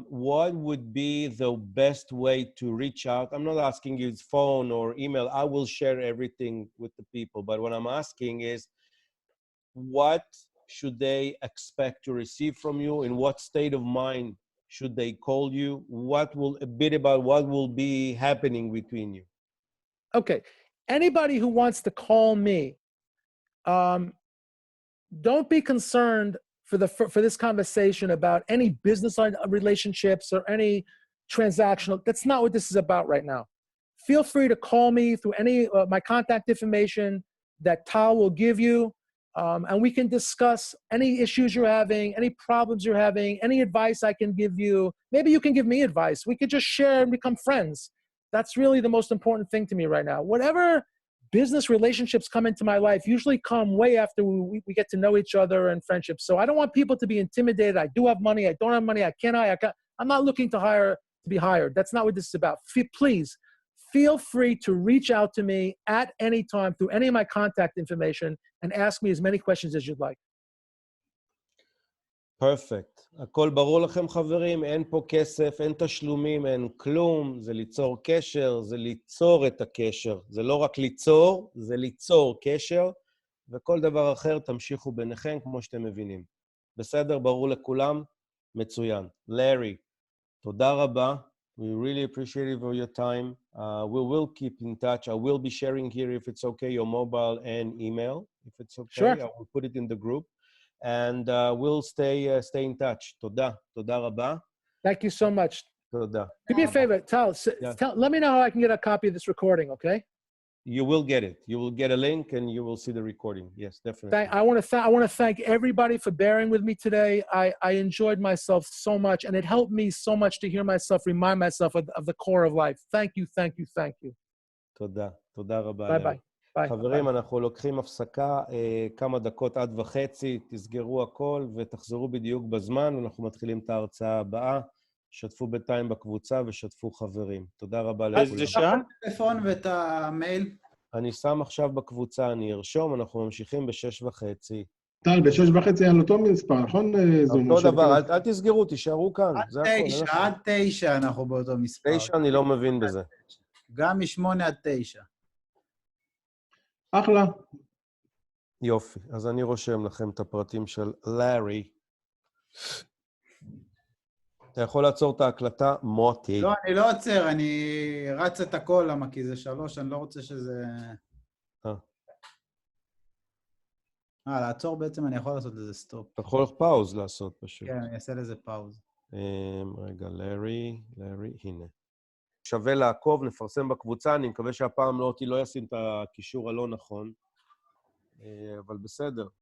what would be the best way to reach out? I'm not asking you phone or email. I will share everything with the people. But what I'm asking is, what should they expect to receive from you? In what state of mind should they call you? A bit about what will be happening between you? Okay. Anybody who wants to call me, don't be concerned for this conversation about any business relationships or any transactional. That's not what this is about right now. Feel free to call me through any my contact information that Tal will give you, and we can discuss any issues you're having, any problems you're having, any advice I can give you. Maybe you can give me advice. We could just share and become friends. That's really the most important thing to me right now. Whatever business relationships come into my life usually come way after we get to know each other and friendships. So I don't want people to be intimidated. I do have money. I don't have money. I'm not looking to be hired. That's not what this is about. Please feel free to reach out to me at any time through any of my contact information and ask me as many questions as you'd like. פרפקט. הכל ברור לכם, חברים? אין פה כסף, אין תשלומים, אין כלום. זה ליצור קשר, זה ליצור את הקשר. זה לא רק ליצור, זה ליצור קשר, וכל דבר אחר תמשיכו ביניכם כמו שאתם מבינים. בסדר? ברור לכולם? מצוין. לארי, תודה רבה. We really appreciate it for your time. We will keep in touch. I will be sharing here, if it's okay, your mobile and email. If it's okay, sure. I will put it in the group. And we'll stay in touch. תודה. תודה רבה. Thank you so much. תודה. Do me a favor, let me know how I can get a copy of this recording, okay? You will get it. You will get a link and you will see the recording. Yes, definitely. I want to thank everybody for bearing with me today. I enjoyed myself so much, and it helped me so much to hear myself, remind myself of the core of life. Thank you, thank you, thank you. תודה. תודה רבה. ביי ביי. ביי. חברים, אנחנו לוקחים הפסקה כמה דקות עד וחצי, תסגרו הכל ותחזרו בדיוק בזמן, ואנחנו מתחילים את ההרצאה הבאה. שתפו בינתיים בקבוצה ושתפו חברים. תודה רבה לכולם. איזה שעה? הטלפון ואת המייל. אני שם עכשיו בקבוצה, אני ארשום, אנחנו ממשיכים ב6:30. טל, ב6:30 על אותו מספר, נכון? אותו דבר, אל תסגרו, תישארו כאן. עד 9 אנחנו באותו מספר. 9 אני לא מבין בזה. גם מ8 עד 9. אחלה. יופי, אז אני רושם לכם את הפרטים של לארי. אתה יכול לעצור את ההקלטה, מוטי. לא, אני לא עוצר, אני רץ את הכל, למה? כי זה 3, אני לא רוצה שזה... לעצור בעצם אני יכול לעשות לזה סטופ. אתה יכול פאוז לעשות פשוט. כן, אני אעשה לזה פאוז. רגע, לארי, הנה. שווה לעקוב, נפרסם בקבוצה, אני מקווה שהפעם לא ישים את הקישור הלא נכון, אבל בסדר.